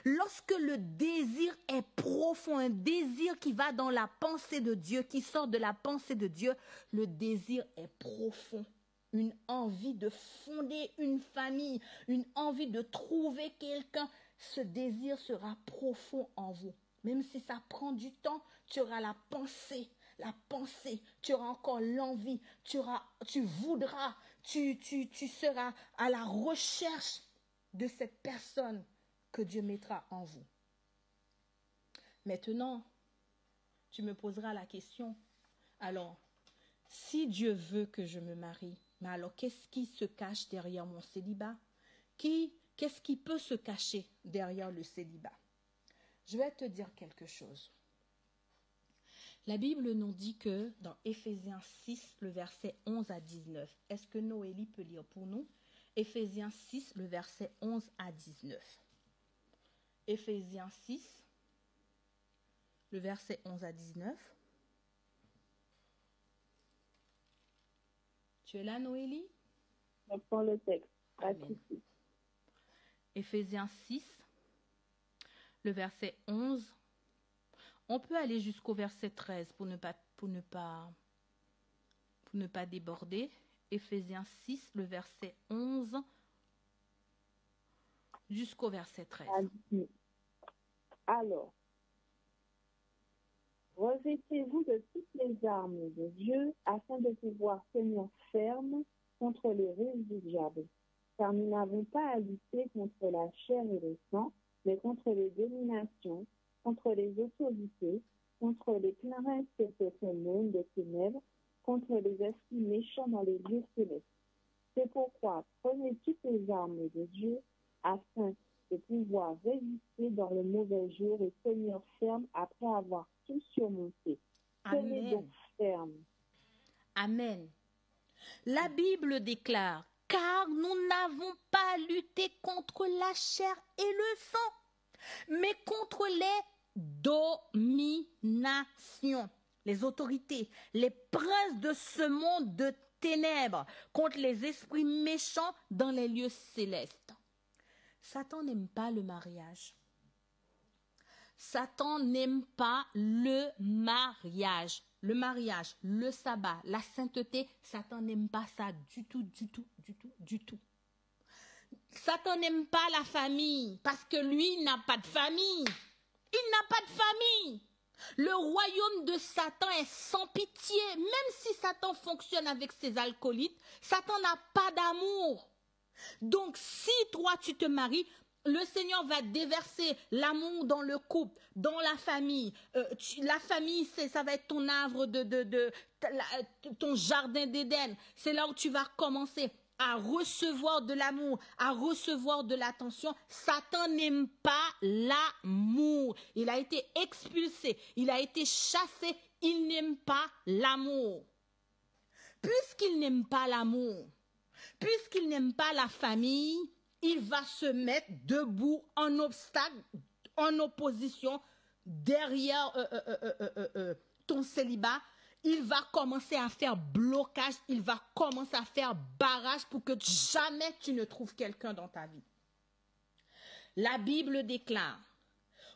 Lorsque le désir est profond, un désir qui va dans la pensée de Dieu, qui sort de la pensée de Dieu, le désir est profond. Une envie de fonder une famille, une envie de trouver quelqu'un, ce désir sera profond en vous. Même si ça prend du temps, tu auras la pensée, tu auras encore l'envie, tu voudras, tu seras à la recherche de cette personne que Dieu mettra en vous. Maintenant, tu me poseras la question, alors, si Dieu veut que je me marie, mais alors qu'est-ce qui se cache derrière mon célibat? Qu'est-ce qui peut se cacher derrière le célibat? Je vais te dire quelque chose. La Bible nous dit que dans Éphésiens 6, le verset 11 à 19, est-ce que Noélie peut lire pour nous? Éphésiens 6, le verset 11 à 19. Éphésiens 6, le verset 11 à 19. Tu es là, Noélie? Je prends le texte. Éphésiens 6, le verset 11. On peut aller jusqu'au verset 13 pour ne pas déborder. Éphésiens 6, le verset 11 jusqu'au verset 13. Alors, revêtez-vous de toutes les armes de Dieu afin de pouvoir tenir ferme contre les ruses du diable. Car nous n'avons pas à lutter contre la chair et le sang, mais contre les dominations, contre les autorités, contre les princes de ce monde de ténèbres, contre les esprits méchants dans les lieux célestes. C'est pourquoi prenez toutes les armes de Dieu afin de pouvoir résister dans le mauvais jour et tenir ferme après avoir tout surmonté. Tenez donc ferme. Amen. La Bible déclare, car nous n'avons pas à lutter contre la chair et le sang, mais contre les dominations, les autorités, les princes de ce monde de ténèbres, contre les esprits méchants dans les lieux célestes. Satan n'aime pas le mariage. Satan n'aime pas le mariage. Le mariage, le sabbat, la sainteté, Satan n'aime pas ça du tout. Satan n'aime pas la famille parce que lui, il n'a pas de famille. Il n'a pas de famille. Le royaume de Satan est sans pitié. Même si Satan fonctionne avec ses acolytes, Satan n'a pas d'amour. Donc, si toi, tu te maries, le Seigneur va déverser l'amour dans le couple, dans la famille. La famille, ça va être ton arbre ton jardin d'Éden. C'est là où tu vas commencer à recevoir de l'amour, à recevoir de l'attention. Satan n'aime pas l'amour. Il a été expulsé, il a été chassé, il n'aime pas l'amour. Puisqu'il n'aime pas l'amour, puisqu'il n'aime pas la famille, il va se mettre debout en obstacle, en opposition, derrière ton célibat. Il va commencer à faire blocage, il va commencer à faire barrage pour que jamais tu ne trouves quelqu'un dans ta vie. La Bible déclare,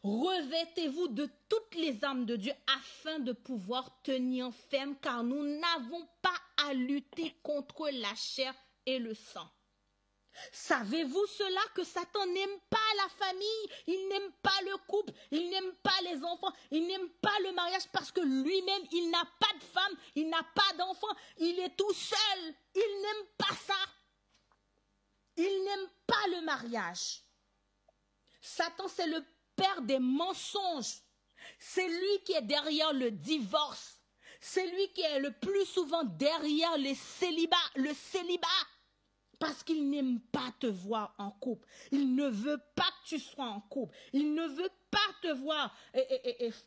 revêtez-vous de toutes les armes de Dieu afin de pouvoir tenir ferme, car nous n'avons pas à lutter contre la chair et le sang. Savez-vous cela que Satan n'aime pas la famille, il n'aime pas le couple, il n'aime pas les enfants, il n'aime pas le mariage parce que lui-même, il n'a pas de femme, il n'a pas d'enfants, il est tout seul, il n'aime pas ça. Il n'aime pas le mariage. Satan, c'est le père des mensonges. C'est lui qui est derrière le divorce. C'est lui qui est le plus souvent derrière le célibat. Parce qu'il n'aime pas te voir en couple. Il ne veut pas que tu sois en couple. Il ne veut pas te voir.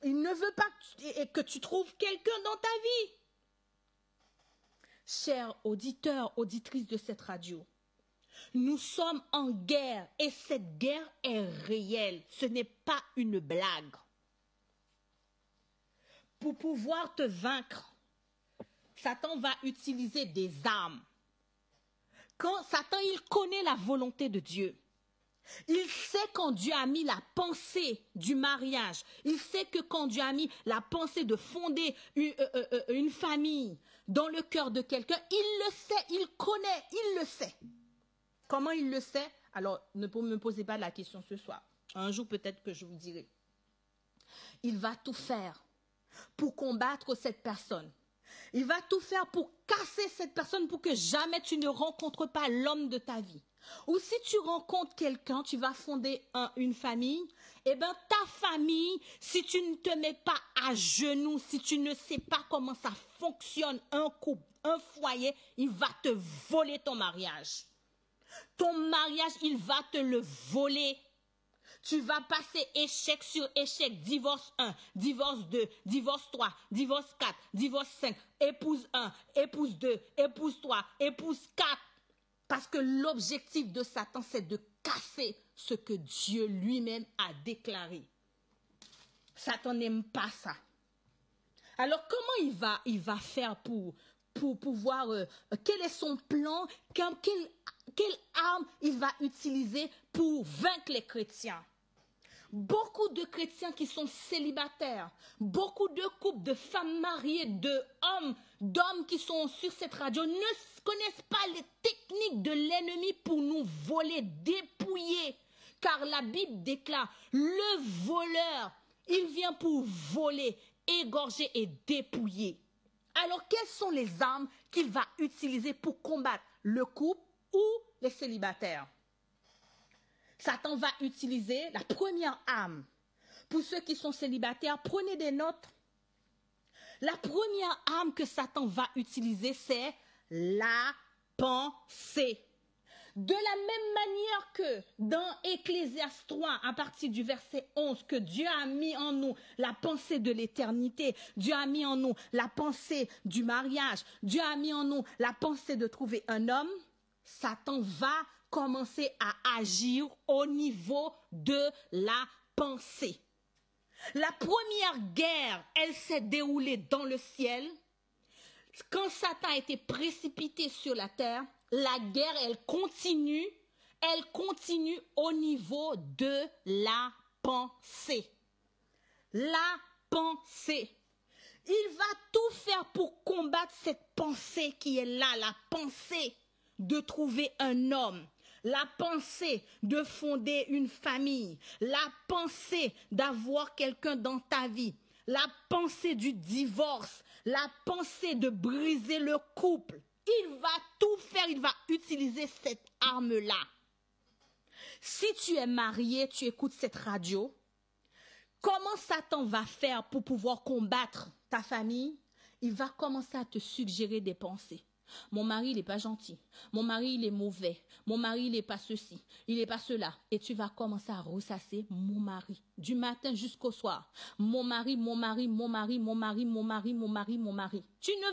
Il ne veut pas que tu trouves quelqu'un dans ta vie. Chers auditeurs, auditrices de cette radio, nous sommes en guerre et cette guerre est réelle. Ce n'est pas une blague. Pour pouvoir te vaincre, Satan va utiliser des armes. Quand Satan, il connaît la volonté de Dieu. Il sait quand Dieu a mis la pensée du mariage. Il sait que quand Dieu a mis la pensée de fonder une famille dans le cœur de quelqu'un, il le sait, il connaît, il le sait. Comment il le sait? Alors, ne me posez pas la question ce soir. Un jour, peut-être que je vous dirai. Il va tout faire pour combattre cette personne. Il va tout faire pour casser cette personne pour que jamais tu ne rencontres pas l'homme de ta vie. Ou si tu rencontres quelqu'un, tu vas fonder une famille, eh bien ta famille, si tu ne te mets pas à genoux, si tu ne sais pas comment ça fonctionne, un couple, un foyer, il va te voler ton mariage. Ton mariage, il va te le voler. Tu vas passer échec sur échec, divorce 1, divorce 2, divorce 3, divorce 4, divorce 5, épouse 1, épouse 2, épouse 3, épouse 4. Parce que l'objectif de Satan, c'est de casser ce que Dieu lui-même a déclaré. Satan n'aime pas ça. Alors comment il va faire pour pouvoir, quel est son plan, quelle arme il va utiliser pour vaincre les chrétiens? Beaucoup de chrétiens qui sont célibataires, beaucoup de couples, de femmes mariées, d'hommes qui sont sur cette radio ne connaissent pas les techniques de l'ennemi pour nous voler, dépouiller. Car la Bible déclare, le voleur, il vient pour voler, égorger et dépouiller. Alors, quelles sont les armes qu'il va utiliser pour combattre le couple ou les célibataires? Satan va utiliser la première arme. Pour ceux qui sont célibataires, prenez des notes. La première arme que Satan va utiliser, c'est la pensée. De la même manière que dans Ecclésiaste 3, à partir du verset 11, que Dieu a mis en nous la pensée de l'éternité, Dieu a mis en nous la pensée du mariage, Dieu a mis en nous la pensée de trouver un homme, Satan va commencer à agir au niveau de la pensée. La première guerre, elle s'est déroulée dans le ciel. Quand Satan a été précipité sur la terre, la guerre, elle continue au niveau de la pensée. La pensée. Il va tout faire pour combattre cette pensée qui est là, la pensée de trouver un homme. La pensée de fonder une famille, la pensée d'avoir quelqu'un dans ta vie, la pensée du divorce, la pensée de briser le couple. Il va tout faire, il va utiliser cette arme-là. Si tu es marié, tu écoutes cette radio, comment Satan va faire pour pouvoir combattre ta famille? Il va commencer à te suggérer des pensées. Mon mari, il n'est pas gentil. Mon mari, il est mauvais. Mon mari, il n'est pas ceci. Il n'est pas cela. Et tu vas commencer à ressasser mon mari. Du matin jusqu'au soir. Mon mari, mon mari, mon mari, mon mari, mon mari, mon mari, mon mari. Tu ne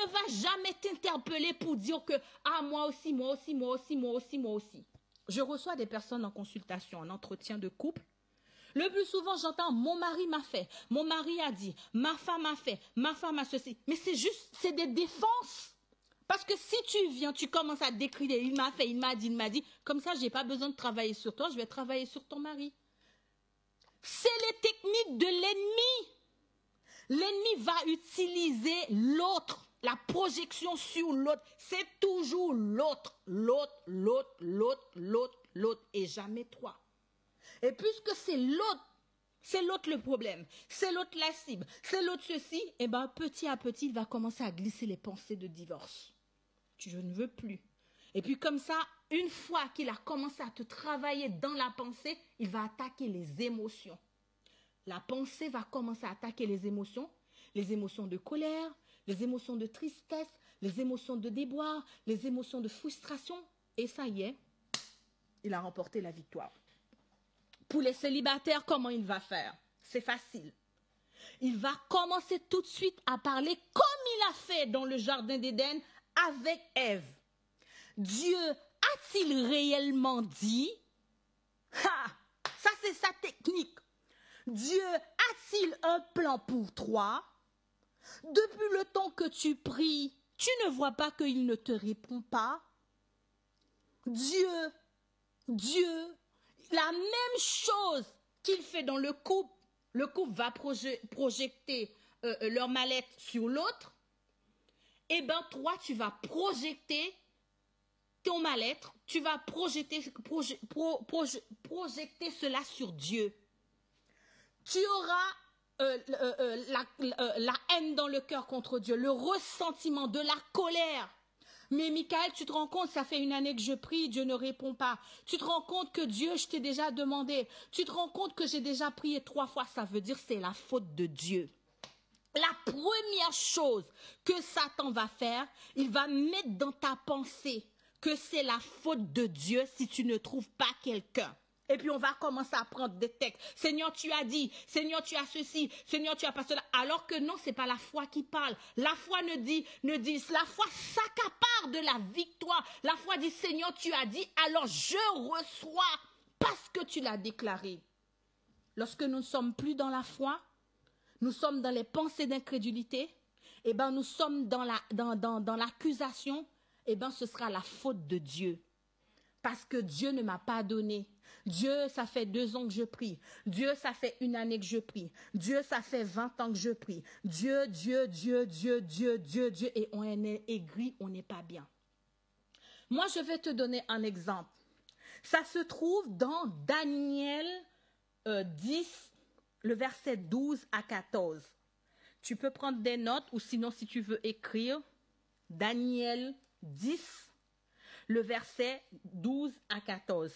vas jamais t'interpeller pour dire que, ah, moi aussi, moi aussi, moi aussi, moi aussi, moi aussi. Je reçois des personnes en consultation, en entretien de couple. Le plus souvent, j'entends, mon mari m'a fait, mon mari a dit, ma femme a fait, ma femme a ceci. Mais c'est des défenses. Parce que si tu viens, tu commences à décrire, il m'a fait, il m'a dit, comme ça, je n'ai pas besoin de travailler sur toi, je vais travailler sur ton mari. C'est les techniques de l'ennemi. L'ennemi va utiliser l'autre, la projection sur l'autre. C'est toujours l'autre, et jamais toi. Et puisque c'est l'autre le problème, c'est l'autre la cible, c'est l'autre ceci, et bien petit à petit, il va commencer à glisser les pensées de divorce. Je ne veux plus. Et puis comme ça, une fois qu'il a commencé à te travailler dans la pensée, il va attaquer les émotions. La pensée va commencer à attaquer les émotions de colère, les émotions de tristesse, les émotions de déboire, les émotions de frustration. Et ça y est, il a remporté la victoire. Pour les célibataires, comment il va faire? C'est facile. Il va commencer tout de suite à parler comme il a fait dans le jardin d'Éden avec Ève. Dieu a-t-il réellement dit? Ça c'est sa technique. Dieu a-t-il un plan pour toi? Depuis le temps que tu pries, tu ne vois pas qu'il ne te répond pas? Dieu, la même chose qu'il fait dans le couple va projeter leur mal-être sur l'autre. Eh bien, toi, tu vas projeter ton mal-être, tu vas projeter cela sur Dieu. Tu auras la haine dans le cœur contre Dieu, le ressentiment, de la colère. Mais Michael, tu te rends compte, ça fait 1 année que je prie, Dieu ne répond pas. Tu te rends compte que Dieu, je t'ai déjà demandé. Tu te rends compte que j'ai déjà prié 3 fois. Ça veut dire que c'est la faute de Dieu. La première chose que Satan va faire, il va mettre dans ta pensée que c'est la faute de Dieu si tu ne trouves pas quelqu'un. Et puis on va commencer à prendre des textes. Seigneur, tu as dit. Seigneur, tu as ceci. Seigneur, tu as pas cela. Alors que non, c'est pas la foi qui parle. La foi ne dit, la foi s'accapare de la victoire. La foi dit, Seigneur, tu as dit, alors je reçois parce que tu l'as déclaré. Lorsque nous ne sommes plus dans la foi, nous sommes dans les pensées d'incrédulité, eh ben nous sommes dans l'accusation, eh ben ce sera la faute de Dieu. Parce que Dieu ne m'a pas donné. Dieu, ça fait 2 ans que je prie. Dieu, ça fait 1 année que je prie. Dieu, ça fait 20 ans que je prie. Dieu. Et on est aigri, on n'est pas bien. Moi, je vais te donner un exemple. Ça se trouve dans Daniel 10, le verset 12 à 14. Tu peux prendre des notes ou sinon, si tu veux écrire, Daniel 10, le verset 12 à 14.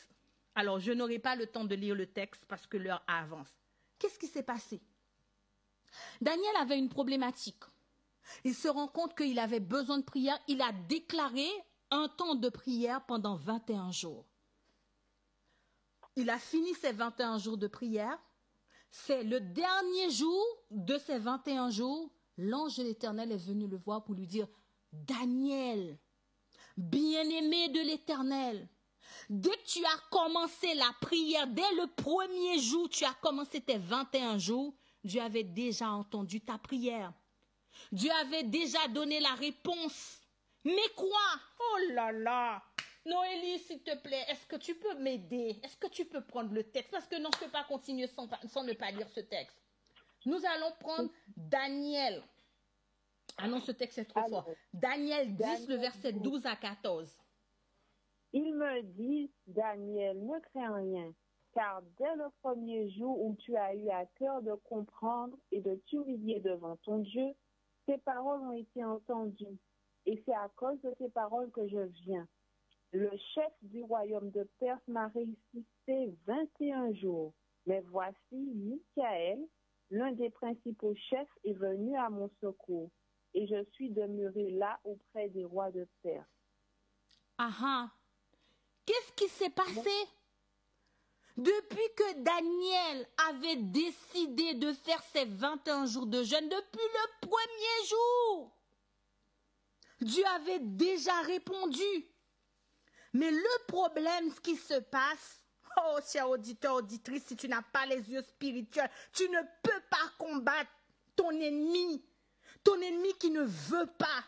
Alors, je n'aurai pas le temps de lire le texte parce que l'heure avance. Qu'est-ce qui s'est passé? Daniel avait une problématique. Il se rend compte qu'il avait besoin de prière. Il a déclaré un temps de prière pendant 21 jours. Il a fini ses 21 jours de prière. C'est le dernier jour de ces 21 jours, l'ange de l'Éternel est venu le voir pour lui dire, Daniel, bien-aimé de l'Éternel, dès que tu as commencé la prière, dès le premier jour, tu as commencé tes 21 jours, Dieu avait déjà entendu ta prière. Dieu avait déjà donné la réponse. Mais quoi? Oh là là! Noélie, s'il te plaît, est-ce que tu peux m'aider? Est-ce que tu peux prendre le texte? Parce que non, je ne peux pas continuer sans ne pas lire ce texte. Nous allons prendre Daniel. Ah non, ce texte est trop fort. Daniel 10, le verset 12 à 14. Il me dit, Daniel, ne crains rien, car dès le premier jour où tu as eu à cœur de comprendre et de t'humilier devant ton Dieu, tes paroles ont été entendues. Et c'est à cause de tes paroles que je viens. Le chef du royaume de Perse m'a résisté 21 jours. Mais voici, Michaël, l'un des principaux chefs, est venu à mon secours. et je suis demeuré là auprès des rois de Perse. Ah, qu'est-ce qui s'est passé? Depuis que Daniel avait décidé de faire ses 21 jours de jeûne, depuis le premier jour, Dieu avait déjà répondu. Mais le problème, ce qui se passe, oh, cher auditeur, auditrice, si tu n'as pas les yeux spirituels, tu ne peux pas combattre ton ennemi qui ne veut pas,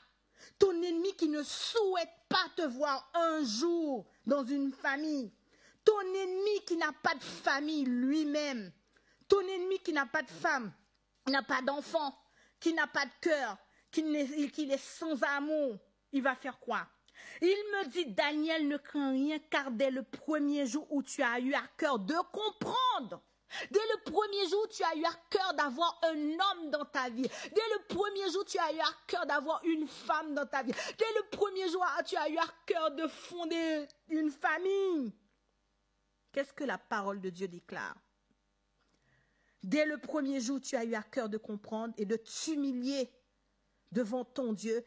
ton ennemi qui ne souhaite pas te voir un jour dans une famille, ton ennemi qui n'a pas de famille lui-même, ton ennemi qui n'a pas de femme, n'a pas d'enfant, qui n'a pas de cœur, qui est sans amour, il va faire quoi? Il me dit, Daniel, ne crains rien, car dès le premier jour où tu as eu à cœur de comprendre, dès le premier jour, tu as eu à cœur d'avoir un homme dans ta vie. Dès le premier jour, tu as eu à cœur d'avoir une femme dans ta vie. Dès le premier jour, tu as eu à cœur de fonder une famille. Qu'est-ce que la parole de Dieu déclare? Dès le premier jour, tu as eu à cœur de comprendre et de t'humilier devant ton Dieu.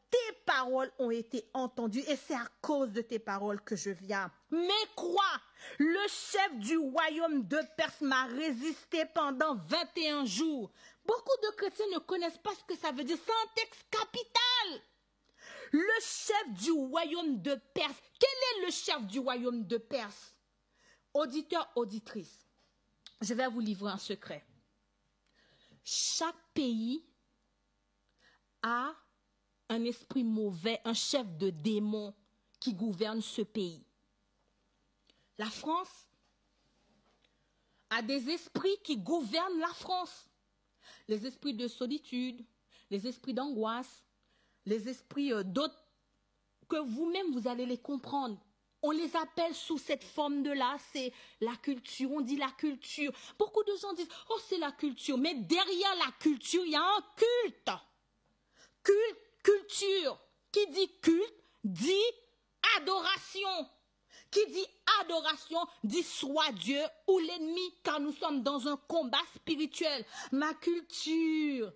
Tes paroles ont été entendues et c'est à cause de tes paroles que je viens. Mais quoi? Le chef du royaume de Perse m'a résisté pendant 21 jours. Beaucoup de chrétiens ne connaissent pas ce que ça veut dire. C'est un texte capital. Le chef du royaume de Perse. Quel est le chef du royaume de Perse? Auditeur, auditrice, je vais vous livrer un secret. Chaque pays a un esprit mauvais, un chef de démon qui gouverne ce pays. La France a des esprits qui gouvernent la France. Les esprits de solitude, les esprits d'angoisse, les esprits d'autres, que vous-même vous allez les comprendre. On les appelle sous cette forme de là, c'est la culture, on dit la culture. Beaucoup de gens disent, oh c'est la culture, mais derrière la culture, il y a un culte. Culture, qui dit culte, dit adoration. Qui dit adoration, dit soit Dieu ou l'ennemi, car nous sommes dans un combat spirituel. Ma culture,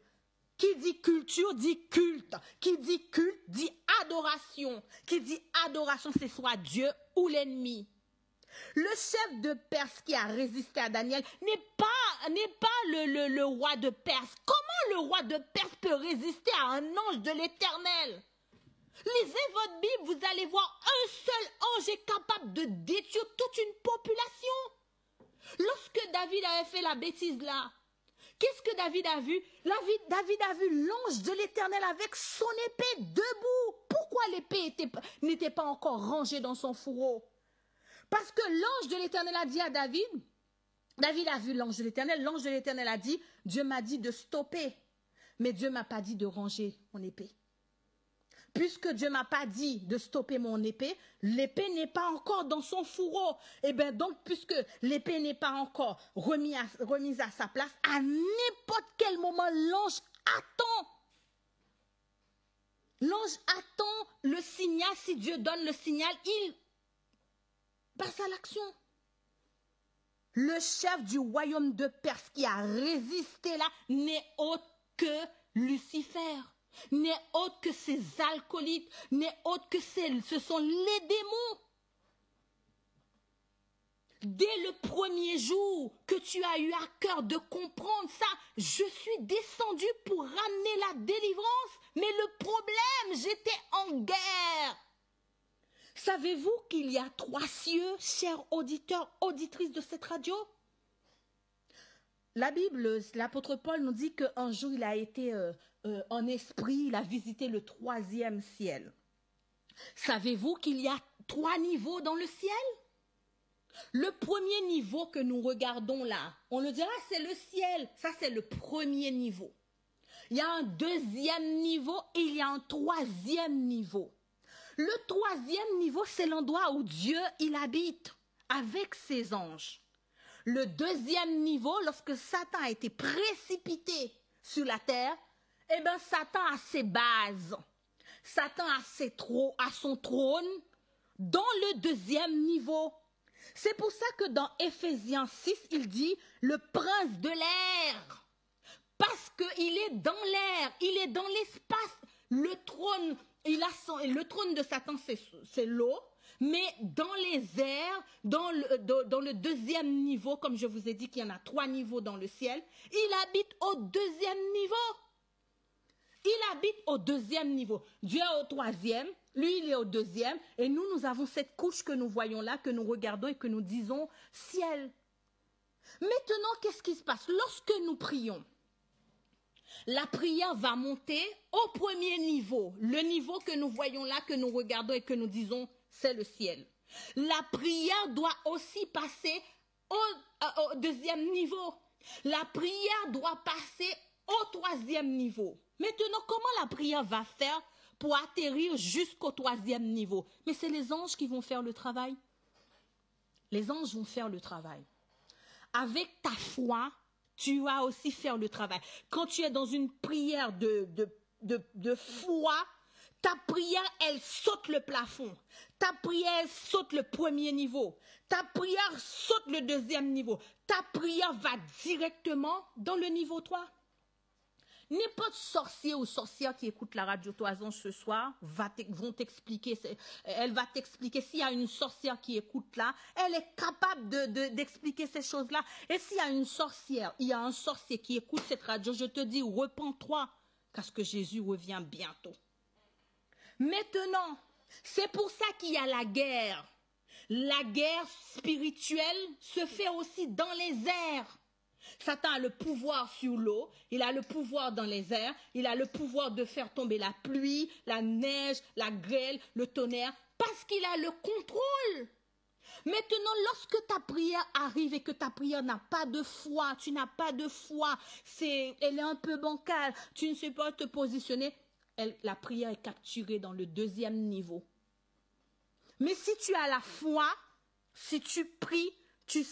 qui dit culture, dit culte. Qui dit culte, dit adoration. Qui dit adoration, c'est soit Dieu ou l'ennemi. Le chef de Perse qui a résisté à Daniel n'est pas le roi de Perse. Comment le roi de Perse peut résister à un ange de l'Éternel? Lisez votre Bible, vous allez voir, un seul ange est capable de détruire toute une population. Lorsque David avait fait la bêtise là, qu'est-ce que David a vu? David a vu l'ange de l'Éternel avec son épée debout. Pourquoi l'épée n'était pas encore rangée dans son fourreau? Parce que l'ange de l'Éternel a dit à David, David a vu l'ange de l'Éternel a dit, Dieu m'a dit de stopper, mais Dieu m'a pas dit de ranger mon épée. Puisque Dieu m'a pas dit de stopper mon épée, l'épée n'est pas encore dans son fourreau. Et bien donc, puisque l'épée n'est pas encore remise à sa place, à n'importe quel moment, l'ange attend. L'ange attend le signal. Si Dieu donne le signal, il passe à l'action. Le chef du royaume de Perse qui a résisté là n'est autre que Lucifer, n'est autre que ses alcoolites, n'est autre que ce sont les démons. Dès le premier jour que tu as eu à cœur de comprendre ça, je suis descendu pour ramener la délivrance, mais le problème, j'étais en guerre. Savez-vous qu'il y a 3 cieux, chers auditeurs, auditrices de cette radio? La Bible, l'apôtre Paul nous dit qu'un jour, il a été en esprit, il a visité le 3e ciel. Savez-vous qu'il y a 3 niveaux dans le ciel? Le premier niveau que nous regardons là, on le dira, c'est le ciel. Ça, c'est le premier niveau. Il y a un 2e niveau et il y a un 3e niveau. Le 3e niveau, c'est l'endroit où Dieu, il habite avec ses anges. Le 2e niveau, lorsque Satan a été précipité sur la terre, eh bien, Satan a ses bases. Satan a son trône dans le 2e niveau. C'est pour ça que dans Éphésiens 6, il dit, le prince de l'air. parce qu'il est dans l'air, il est dans l'espace. Le trône, le trône de Satan, c'est l'eau. Mais dans les airs, dans le deuxième niveau, comme je vous ai dit qu'il y en a 3 niveaux dans le ciel, il habite au deuxième niveau. Il habite au deuxième niveau. Dieu est au 3e, lui il est au 2e, et nous avons cette couche que nous voyons là, que nous regardons et que nous disons ciel. Maintenant, qu'est-ce qui se passe? Lorsque nous prions, la prière va monter au premier niveau, le niveau que nous voyons là, que nous regardons et que nous disons c'est le ciel. La prière doit aussi passer au deuxième niveau. La prière doit passer au 3e niveau. Maintenant, comment la prière va faire pour atterrir jusqu'au 3e niveau? Mais c'est les anges qui vont faire le travail. Les anges vont faire le travail. Avec ta foi, tu vas aussi faire le travail. Quand tu es dans une prière de foi, ta prière, elle saute le plafond. Ta prière, elle saute le premier niveau. Ta prière saute le 2e niveau. Ta prière va directement dans le niveau 3. N'importe sorcier ou sorcière qui écoute la radio Toison ce soir vont t'expliquer. Elle va t'expliquer. S'il y a une sorcière qui écoute là, elle est capable d'expliquer ces choses-là. Et s'il y a une sorcière, il y a un sorcier qui écoute cette radio, je te dis, repens-toi, parce que Jésus revient bientôt. Maintenant, c'est pour ça qu'il y a la guerre. La guerre spirituelle se fait aussi dans les airs. Satan a le pouvoir sur l'eau, il a le pouvoir dans les airs, il a le pouvoir de faire tomber la pluie, la neige, la grêle, le tonnerre, parce qu'il a le contrôle. Maintenant, lorsque ta prière arrive et que ta prière n'a pas de foi, tu n'as pas de foi, elle est un peu bancale, tu ne sais pas te positionner, la prière est capturée dans le 2e niveau. Mais si tu as la foi, si tu pries, tu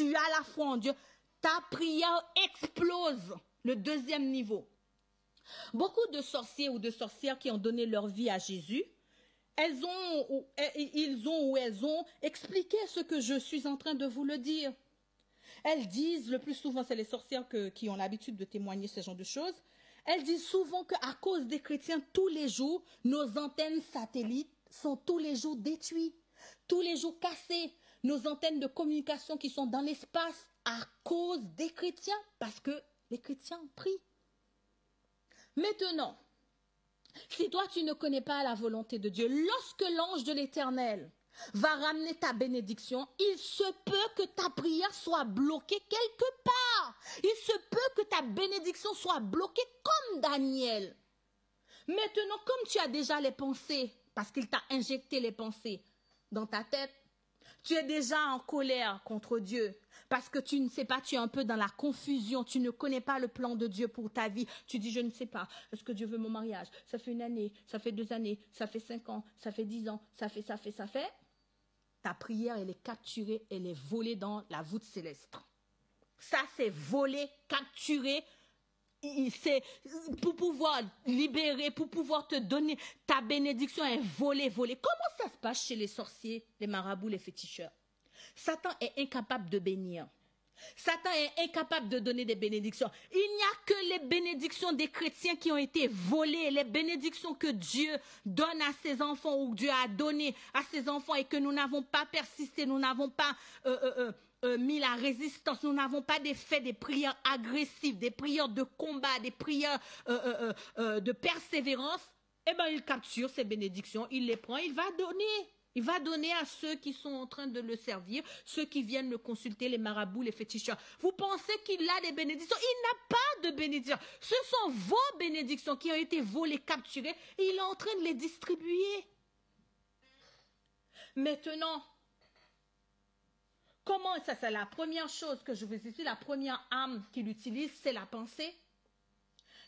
as la foi en Dieu, ta prière explose le 2e niveau. Beaucoup de sorciers ou de sorcières qui ont donné leur vie à Jésus, ils ont expliqué ce que je suis en train de vous le dire. Elles disent, le plus souvent c'est les sorcières qui ont l'habitude de témoigner ce genre de choses, elles disent souvent qu'à cause des chrétiens, tous les jours, nos antennes satellites sont tous les jours détruites, tous les jours cassées. Nos antennes de communication qui sont dans l'espace à cause des chrétiens, parce que les chrétiens prient. Maintenant, si toi tu ne connais pas la volonté de Dieu, lorsque l'ange de l'Éternel va ramener ta bénédiction, il se peut que ta prière soit bloquée quelque part. Il se peut que ta bénédiction soit bloquée comme Daniel. Maintenant, comme tu as déjà les pensées, parce qu'il t'a injecté les pensées dans ta tête, tu es déjà en colère contre Dieu parce que tu ne sais pas, tu es un peu dans la confusion, tu ne connais pas le plan de Dieu pour ta vie. Tu dis, je ne sais pas, est-ce que Dieu veut mon mariage? Ça fait 1 année, ça fait 2 années, ça fait 5 ans, ça fait 10 ans, ça fait. Ta prière, elle est capturée, elle est volée dans la voûte céleste. Ça, c'est volé, capturé. C'est pour pouvoir libérer, pour pouvoir te donner ta bénédiction est volée. Comment ça se passe chez les sorciers, les marabouts, les féticheurs? Satan est incapable de bénir. Satan est incapable de donner des bénédictions. Il n'y a que les bénédictions des chrétiens qui ont été volées, les bénédictions que Dieu donne à ses enfants ou que Dieu a donné à ses enfants et que nous n'avons pas persisté, nous n'avons pas mis la résistance, nous n'avons pas fait des prières agressives, des prières de combat, des prières de persévérance. Eh bien, il capture ces bénédictions, il les prend, il va donner. Il va donner à ceux qui sont en train de le servir, ceux qui viennent le consulter, les marabouts, les féticheurs. Vous pensez qu'il a des bénédictions? Il n'a pas de bénédictions. Ce sont vos bénédictions qui ont été volées, capturées, et il est en train de les distribuer. Maintenant, comment ça, c'est la première chose que je vous ai dit, la première arme qu'il utilise, c'est la pensée.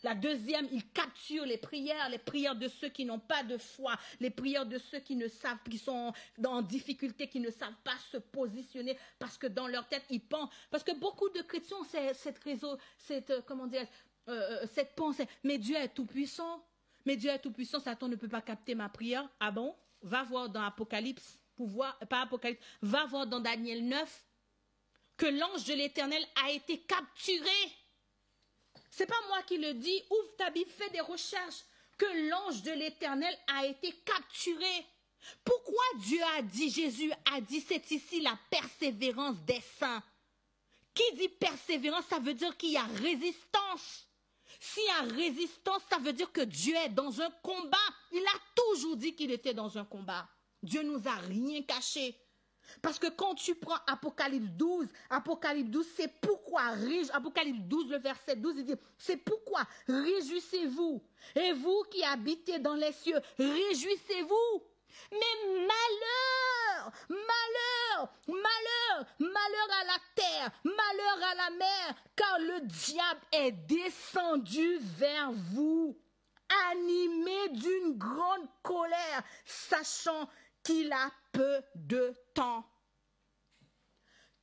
La deuxième, il capture les prières de ceux qui n'ont pas de foi, les prières de ceux qui ne savent, qui sont en difficulté, qui ne savent pas se positionner parce que dans leur tête, ils pensent. Parce que beaucoup de chrétiens ont cette pensée. Mais Dieu est tout puissant. Satan ne peut pas capter ma prière. Ah bon? Va voir dans Apocalypse, va voir dans Daniel 9 que l'ange de l'Éternel a été capturé. C'est pas moi qui le dis. Ouvre ta Bible, fais des recherches. Que l'ange de l'Éternel a été capturé. Pourquoi Dieu a dit, Jésus a dit, c'est ici la persévérance des saints. Qui dit persévérance, ça veut dire qu'il y a résistance. S'il y a résistance, ça veut dire que Dieu est dans un combat. Il a toujours dit qu'il était dans un combat. Dieu nous a rien caché. Parce que quand tu prends Apocalypse 12, c'est pourquoi, Apocalypse 12, le verset 12, il dit, c'est pourquoi réjouissez-vous. Et vous qui habitez dans les cieux, réjouissez-vous. Mais malheur à la terre, malheur à la mer, car le diable est descendu vers vous, animé d'une grande colère, sachant qu'il a peu de temps.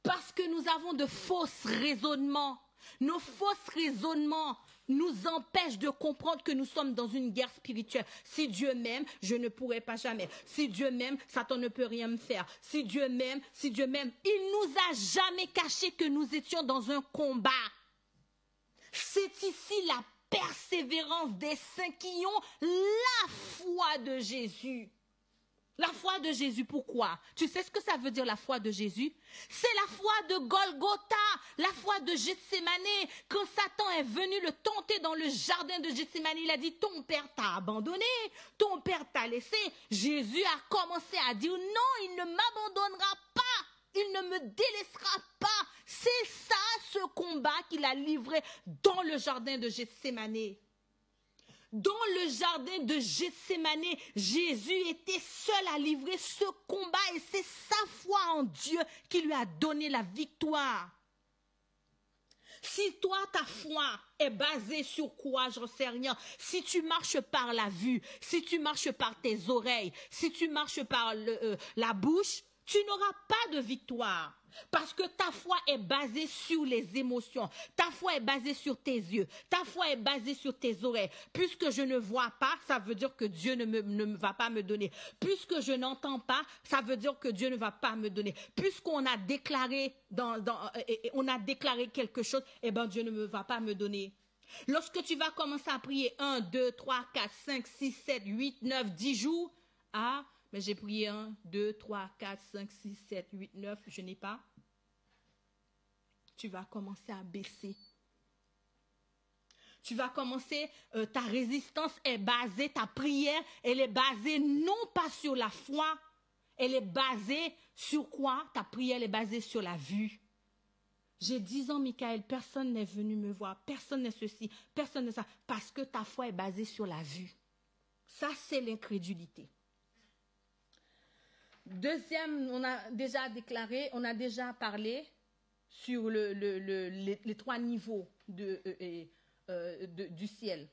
Parce que nous avons de faux raisonnements. Nos faux raisonnements nous empêchent de comprendre que nous sommes dans une guerre spirituelle. Si Dieu m'aime, je ne pourrai pas jamais. Si Dieu m'aime, Satan ne peut rien me faire. Si Dieu m'aime, il nous a jamais caché que nous étions dans un combat. C'est ici la persévérance des saints qui ont la foi de Jésus. La foi de Jésus, pourquoi? Tu sais ce que ça veut dire la foi de Jésus? C'est la foi de Golgotha, la foi de Gethsémané. Quand Satan est venu le tenter dans le jardin de Gethsémané, il a dit, ton père t'a abandonné, ton père t'a laissé. Jésus a commencé à dire, non, il ne m'abandonnera pas, il ne me délaissera pas. C'est ça ce combat qu'il a livré dans le jardin de Gethsémané. Dans le jardin de Gethsémané, Jésus était seul à livrer ce combat et c'est sa foi en Dieu qui lui a donné la victoire. Si toi, ta foi est basée sur quoi, j'en sais rien. Si tu marches par la vue, si tu marches par tes oreilles, si tu marches par la bouche, tu n'auras pas de victoire. Parce que ta foi est basée sur les émotions. Ta foi est basée sur tes yeux. Ta foi est basée sur tes oreilles. Puisque je ne vois pas, ça veut dire que Dieu ne va pas me donner. Puisque je n'entends pas, ça veut dire que Dieu ne va pas me donner. Puisqu'on a déclaré on a déclaré quelque chose, eh bien Dieu ne va pas me donner. Lorsque tu vas commencer à prier 1, 2, 3, 4, 5, 6, 7, 8, 9, 10 jours, mais j'ai prié 1, 2, 3, 4, 5, 6, 7, 8, 9, je n'ai pas. Tu vas commencer à baisser. Tu vas commencer, ta résistance est basée, ta prière, elle est basée non pas sur la foi, elle est basée sur quoi? Ta prière est basée sur la vue. J'ai 10 ans, Michael, personne n'est venu me voir, personne n'est ceci, personne n'est ça, parce que ta foi est basée sur la vue. Ça, c'est l'incrédulité. Deuxième, on a déjà déclaré, on a déjà parlé sur les 3 niveaux du ciel.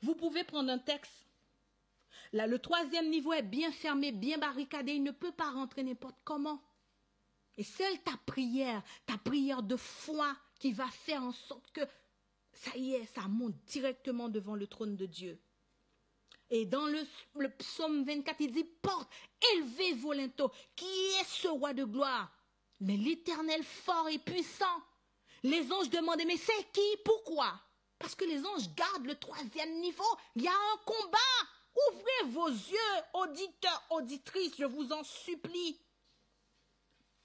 Vous pouvez prendre un texte. Là, le 3e niveau est bien fermé, bien barricadé. Il ne peut pas rentrer n'importe comment. Et c'est ta prière de foi qui va faire en sorte que, ça y est, ça monte directement devant le trône de Dieu. Et dans le psaume 24, il dit, porte, élevez vos linteaux. Qui est ce roi de gloire? Mais l'Éternel fort et puissant. Les anges demandaient, mais c'est qui? Pourquoi? Parce que les anges gardent le 3e niveau. Il y a un combat. Ouvrez vos yeux, auditeurs, auditrices, je vous en supplie.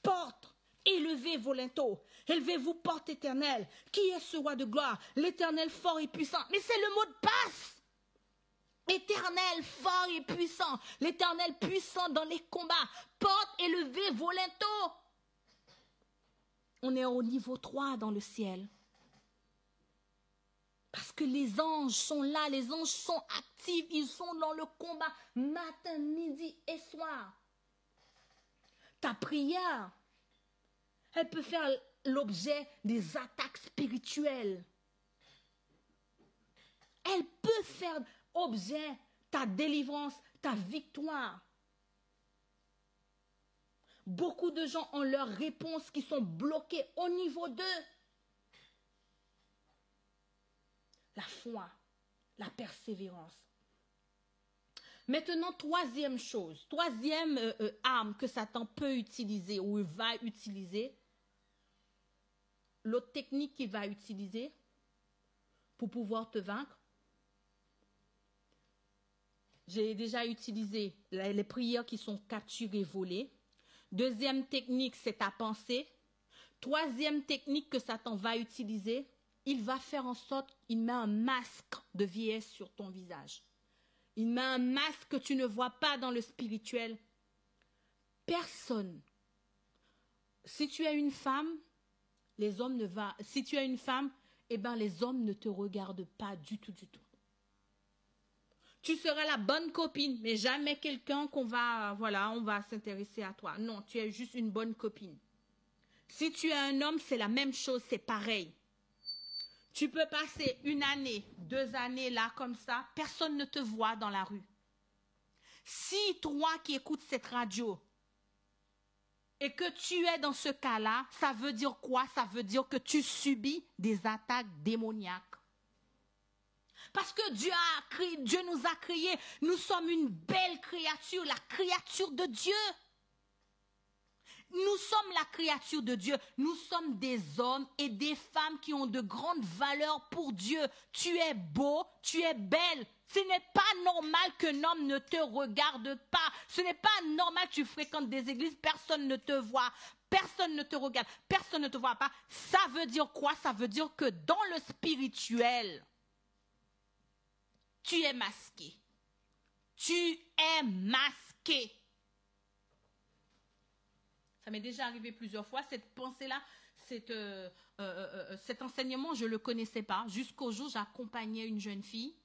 Porte, élevez vos linteaux. Élevez-vous, porte éternelle. Qui est ce roi de gloire? L'Éternel fort et puissant. Mais c'est le mot de passe. Éternel, fort et puissant, l'Éternel puissant dans les combats, porte, élevez vos linteaux. On est au niveau 3 dans le ciel. Parce que les anges sont là, les anges sont actifs, ils sont dans le combat matin, midi et soir. Ta prière, elle peut faire l'objet des attaques spirituelles. Elle peut faire objet, ta délivrance, ta victoire. Beaucoup de gens ont leurs réponses qui sont bloquées au niveau 2. La foi, la persévérance. Maintenant, 3e chose, 3e arme que Satan peut utiliser ou va utiliser, l'autre technique qu'il va utiliser, pour pouvoir te vaincre? J'ai déjà utilisé les prières qui sont capturées, volées. Deuxième technique, c'est ta pensée. Troisième technique que Satan va utiliser, il va faire en sorte qu'il met un masque de vieillesse sur ton visage. Il met un masque que tu ne vois pas dans le spirituel. Personne. Si tu es une femme, les hommes si tu es une femme, les hommes ne te regardent pas du tout, du tout. Tu seras la bonne copine, mais jamais quelqu'un on va s'intéresser à toi. Non, tu es juste une bonne copine. Si tu es un homme, c'est la même chose, c'est pareil. Tu peux passer 1 année, 2 années là comme ça, personne ne te voit dans la rue. Si toi qui écoutes cette radio et que tu es dans ce cas-là, ça veut dire quoi? Ça veut dire que tu subis des attaques démoniaques. Parce que Dieu nous a créés, nous sommes une belle créature, la créature de Dieu. Nous sommes la créature de Dieu. Nous sommes des hommes et des femmes qui ont de grandes valeurs pour Dieu. Tu es beau, tu es belle. Ce n'est pas normal qu'un homme ne te regarde pas. Ce n'est pas normal que tu fréquentes des églises, personne ne te voit. Personne ne te regarde, personne ne te voit pas. Ça veut dire quoi? Ça veut dire que dans le spirituel, tu es masqué. Tu es masqué. Ça m'est déjà arrivé plusieurs fois, cette pensée-là, cet enseignement, je ne le connaissais pas. Jusqu'au jour, j'accompagnais une jeune fille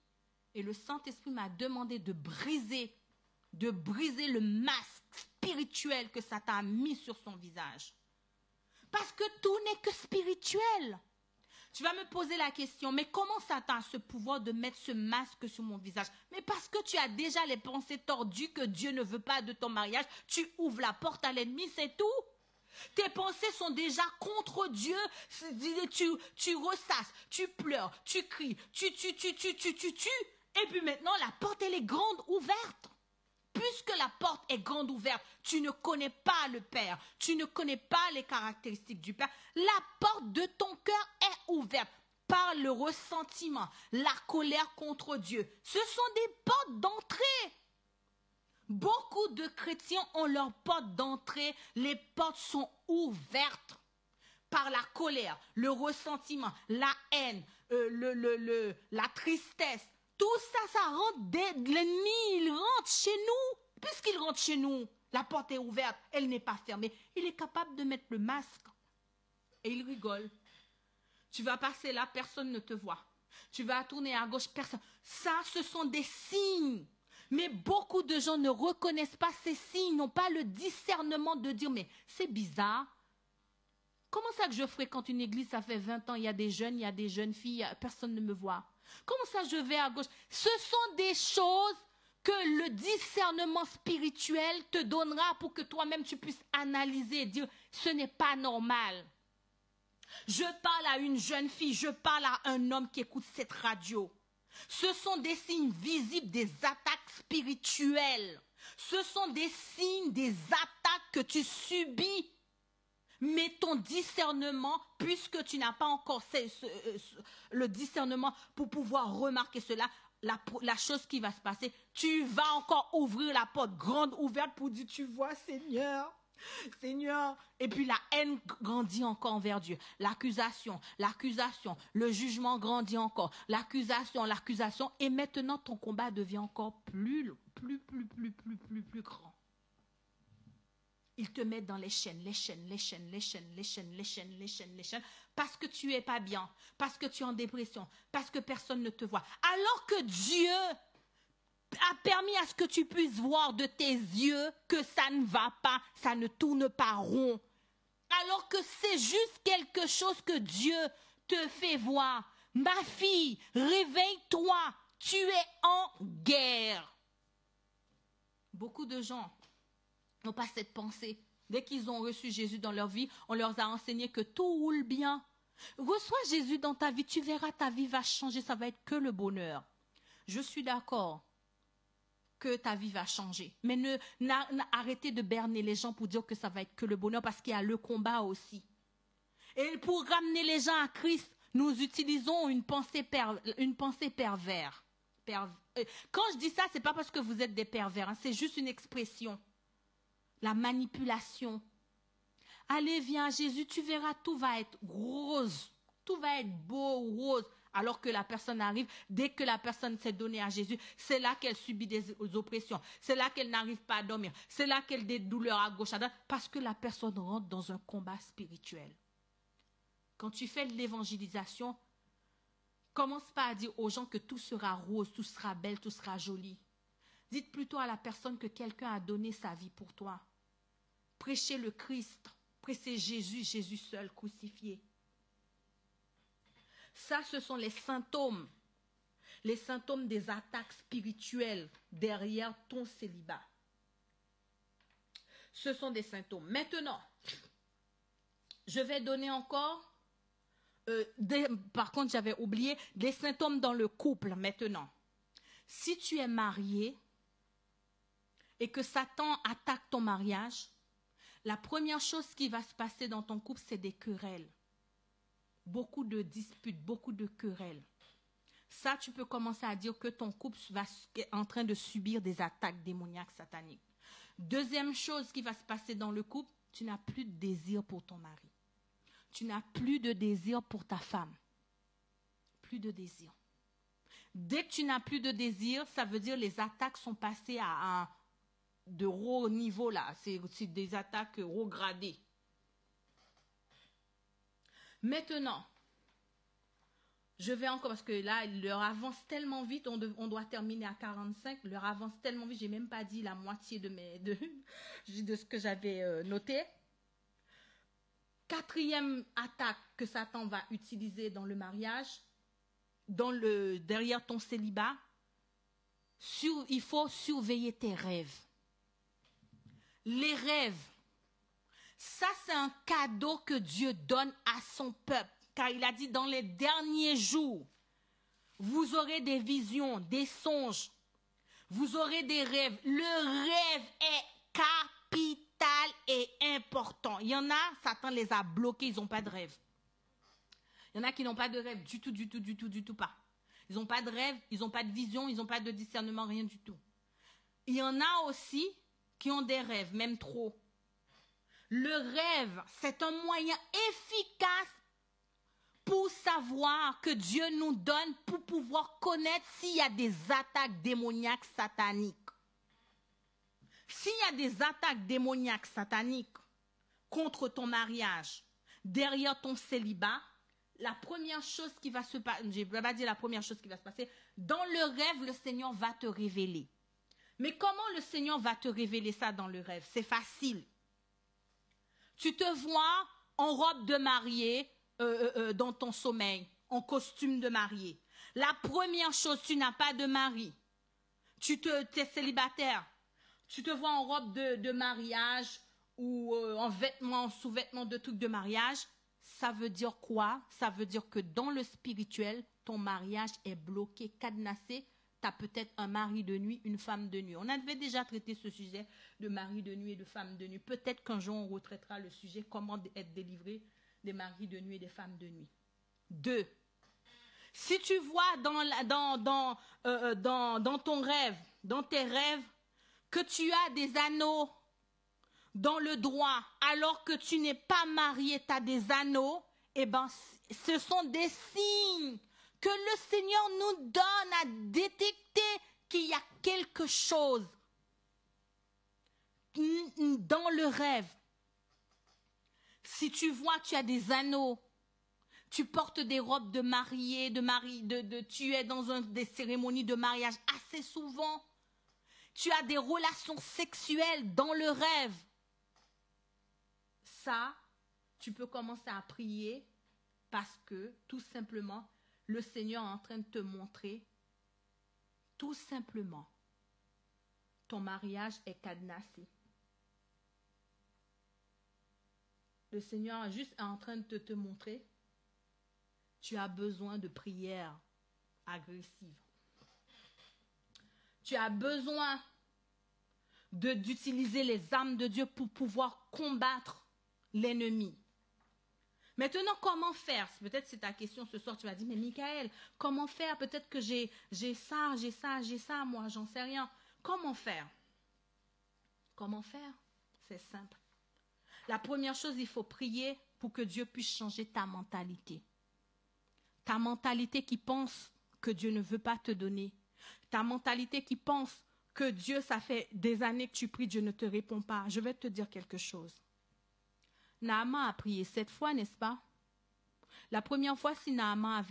et le Saint-Esprit m'a demandé de briser le masque spirituel que Satan a mis sur son visage. Parce que tout n'est que spirituel. Tu vas me poser la question, mais comment Satan a ce pouvoir de mettre ce masque sur mon visage? Mais parce que tu as déjà les pensées tordues que Dieu ne veut pas de ton mariage, tu ouvres la porte à l'ennemi, c'est tout. Tes pensées sont déjà contre Dieu, tu ressasses, tu pleures, tu cries, tu. Et puis maintenant, la porte, elle est grande ouverte. Puisque la porte est grande ouverte, tu ne connais pas le Père, tu ne connais pas les caractéristiques du Père. La porte de ton cœur est ouverte par le ressentiment, la colère contre Dieu. Ce sont des portes d'entrée. Beaucoup de chrétiens ont leur porte d'entrée, les portes sont ouvertes par la colère, le ressentiment, la haine, la tristesse. Tout ça rentre l'ennemi, il rentre chez nous. Puisqu'il rentre chez nous, la porte est ouverte, elle n'est pas fermée. Il est capable de mettre le masque et il rigole. Tu vas passer là, personne ne te voit. Tu vas tourner à gauche, personne. Ça, ce sont des signes. Mais beaucoup de gens ne reconnaissent pas ces signes, n'ont pas le discernement de dire, mais c'est bizarre. Comment ça que je fréquente une église, ça fait 20 ans, il y a des jeunes filles, personne ne me voit. Comment ça je vais à gauche? Ce sont des choses que le discernement spirituel te donnera pour que toi-même tu puisses analyser et dire, ce n'est pas normal. Je parle à une jeune fille, je parle à un homme qui écoute cette radio. Ce sont des signes visibles des attaques spirituelles. Ce sont des signes des attaques que tu subis. Mais ton discernement, puisque tu n'as pas encore le discernement pour pouvoir remarquer cela, la chose qui va se passer, tu vas encore ouvrir la porte grande ouverte pour dire, tu vois, Seigneur. Et puis la haine grandit encore envers Dieu. L'accusation, le jugement grandit encore. L'accusation. Et maintenant, ton combat devient encore plus grand. Ils te mettent dans les chaînes, parce que tu es pas bien, parce que tu es en dépression, parce que personne ne te voit. Alors que Dieu a permis à ce que tu puisses voir de tes yeux que ça ne va pas, ça ne tourne pas rond. Alors que c'est juste quelque chose que Dieu te fait voir. Ma fille, réveille-toi, tu es en guerre. Beaucoup de gens n'ont pas cette pensée. Dès qu'ils ont reçu Jésus dans leur vie, on leur a enseigné que tout roule bien. Reçois Jésus dans ta vie, tu verras, ta vie va changer, ça va être que le bonheur. Je suis d'accord que ta vie va changer. Mais arrêtez de berner les gens pour dire que ça va être que le bonheur, parce qu'il y a le combat aussi. Et pour ramener les gens à Christ, nous utilisons une pensée perverse. Quand je dis ça, ce n'est pas parce que vous êtes des pervers, hein, c'est juste une expression. La manipulation. Allez, viens, Jésus, tu verras, tout va être rose. Tout va être beau, rose. Alors que la personne arrive, dès que la personne s'est donnée à Jésus, c'est là qu'elle subit des oppressions. C'est là qu'elle n'arrive pas à dormir. C'est là qu'elle a des douleurs à gauche, à droite. Parce que la personne rentre dans un combat spirituel. Quand tu fais de l'évangélisation, commence pas à dire aux gens que tout sera rose, tout sera belle, tout sera joli. Dites plutôt à la personne que quelqu'un a donné sa vie pour toi. Prêchez le Christ. Prêchez Jésus, Jésus seul, crucifié. Ça, ce sont les symptômes des attaques spirituelles derrière ton célibat. Ce sont des symptômes. Maintenant, je vais donner encore, par contre, j'avais oublié, des symptômes dans le couple maintenant. Si tu es marié et que Satan attaque ton mariage, la première chose qui va se passer dans ton couple, c'est des querelles. Beaucoup de disputes, beaucoup de querelles. Ça, tu peux commencer à dire que ton couple est en train de subir des attaques démoniaques sataniques. Deuxième chose qui va se passer dans le couple, tu n'as plus de désir pour ton mari. Tu n'as plus de désir pour ta femme. Plus de désir. Dès que tu n'as plus de désir, ça veut dire les attaques sont passées à un de haut niveau là. C'est des attaques haut gradées. Maintenant, je vais encore, parce que là, l'heure avance tellement vite, on doit terminer à 45, l'heure avance tellement vite, je n'ai même pas dit la moitié de ce que j'avais noté. Quatrième attaque que Satan va utiliser dans le mariage, derrière ton célibat, il faut surveiller tes rêves. Les rêves. Ça, c'est un cadeau que Dieu donne à son peuple. Car il a dit, dans les derniers jours, vous aurez des visions, des songes. Vous aurez des rêves. Le rêve est capital et important. Il y en a, Satan les a bloqués, ils n'ont pas de rêve. Il y en a qui n'ont pas de rêve du tout pas. Ils n'ont pas de rêve, ils n'ont pas de vision, ils n'ont pas de discernement, rien du tout. Il y en a aussi qui ont des rêves, même trop. Le rêve, c'est un moyen efficace pour savoir que Dieu nous donne pour pouvoir connaître s'il y a des attaques démoniaques sataniques. S'il y a des attaques démoniaques sataniques contre ton mariage, derrière ton célibat, la première chose qui va se passer, je ne vais pas dire la première chose qui va se passer, dans le rêve, le Seigneur va te révéler. Mais comment le Seigneur va te révéler ça dans le rêve? C'est facile. Tu te vois en robe de mariée dans ton sommeil, en costume de mariée. La première chose, tu n'as pas de mari. Tu es célibataire. Tu te vois en robe de mariage ou en vêtements, en sous-vêtements de trucs de mariage. Ça veut dire quoi? Ça veut dire que dans le spirituel, ton mariage est bloqué, cadenassé. Tu as peut-être un mari de nuit, une femme de nuit. On avait déjà traité ce sujet de mari de nuit et de femme de nuit. Peut-être qu'un jour, on retraitera le sujet comment être délivré des maris de nuit et des femmes de nuit. 2. Si tu vois dans ton rêve, dans tes rêves, que tu as des anneaux dans le droit, alors que tu n'es pas marié, tu as des anneaux, eh bien, ce sont des signes que le Seigneur nous donne à détecter qu'il y a quelque chose dans le rêve. Si tu vois, tu as des anneaux, tu portes des robes de mariée, tu es dans des cérémonies de mariage assez souvent, tu as des relations sexuelles dans le rêve. Ça, tu peux commencer à prier parce que, tout simplement, le Seigneur est en train de te montrer, tout simplement, ton mariage est cadenassé. Le Seigneur est juste en train de te montrer, tu as besoin de prières agressives. Tu as besoin d'utiliser les armes de Dieu pour pouvoir combattre l'ennemi. Maintenant, comment faire? Peut-être c'est ta question ce soir, tu vas dire, mais Michael, comment faire? Peut-être que j'ai ça, moi, j'en sais rien. Comment faire? Comment faire? C'est simple. La première chose, il faut prier pour que Dieu puisse changer ta mentalité. Ta mentalité qui pense que Dieu ne veut pas te donner. Ta mentalité qui pense que Dieu, ça fait des années que tu pries, Dieu ne te répond pas. Je vais te dire quelque chose. Naaman a prié 7 fois, n'est-ce pas? La première fois, si Naaman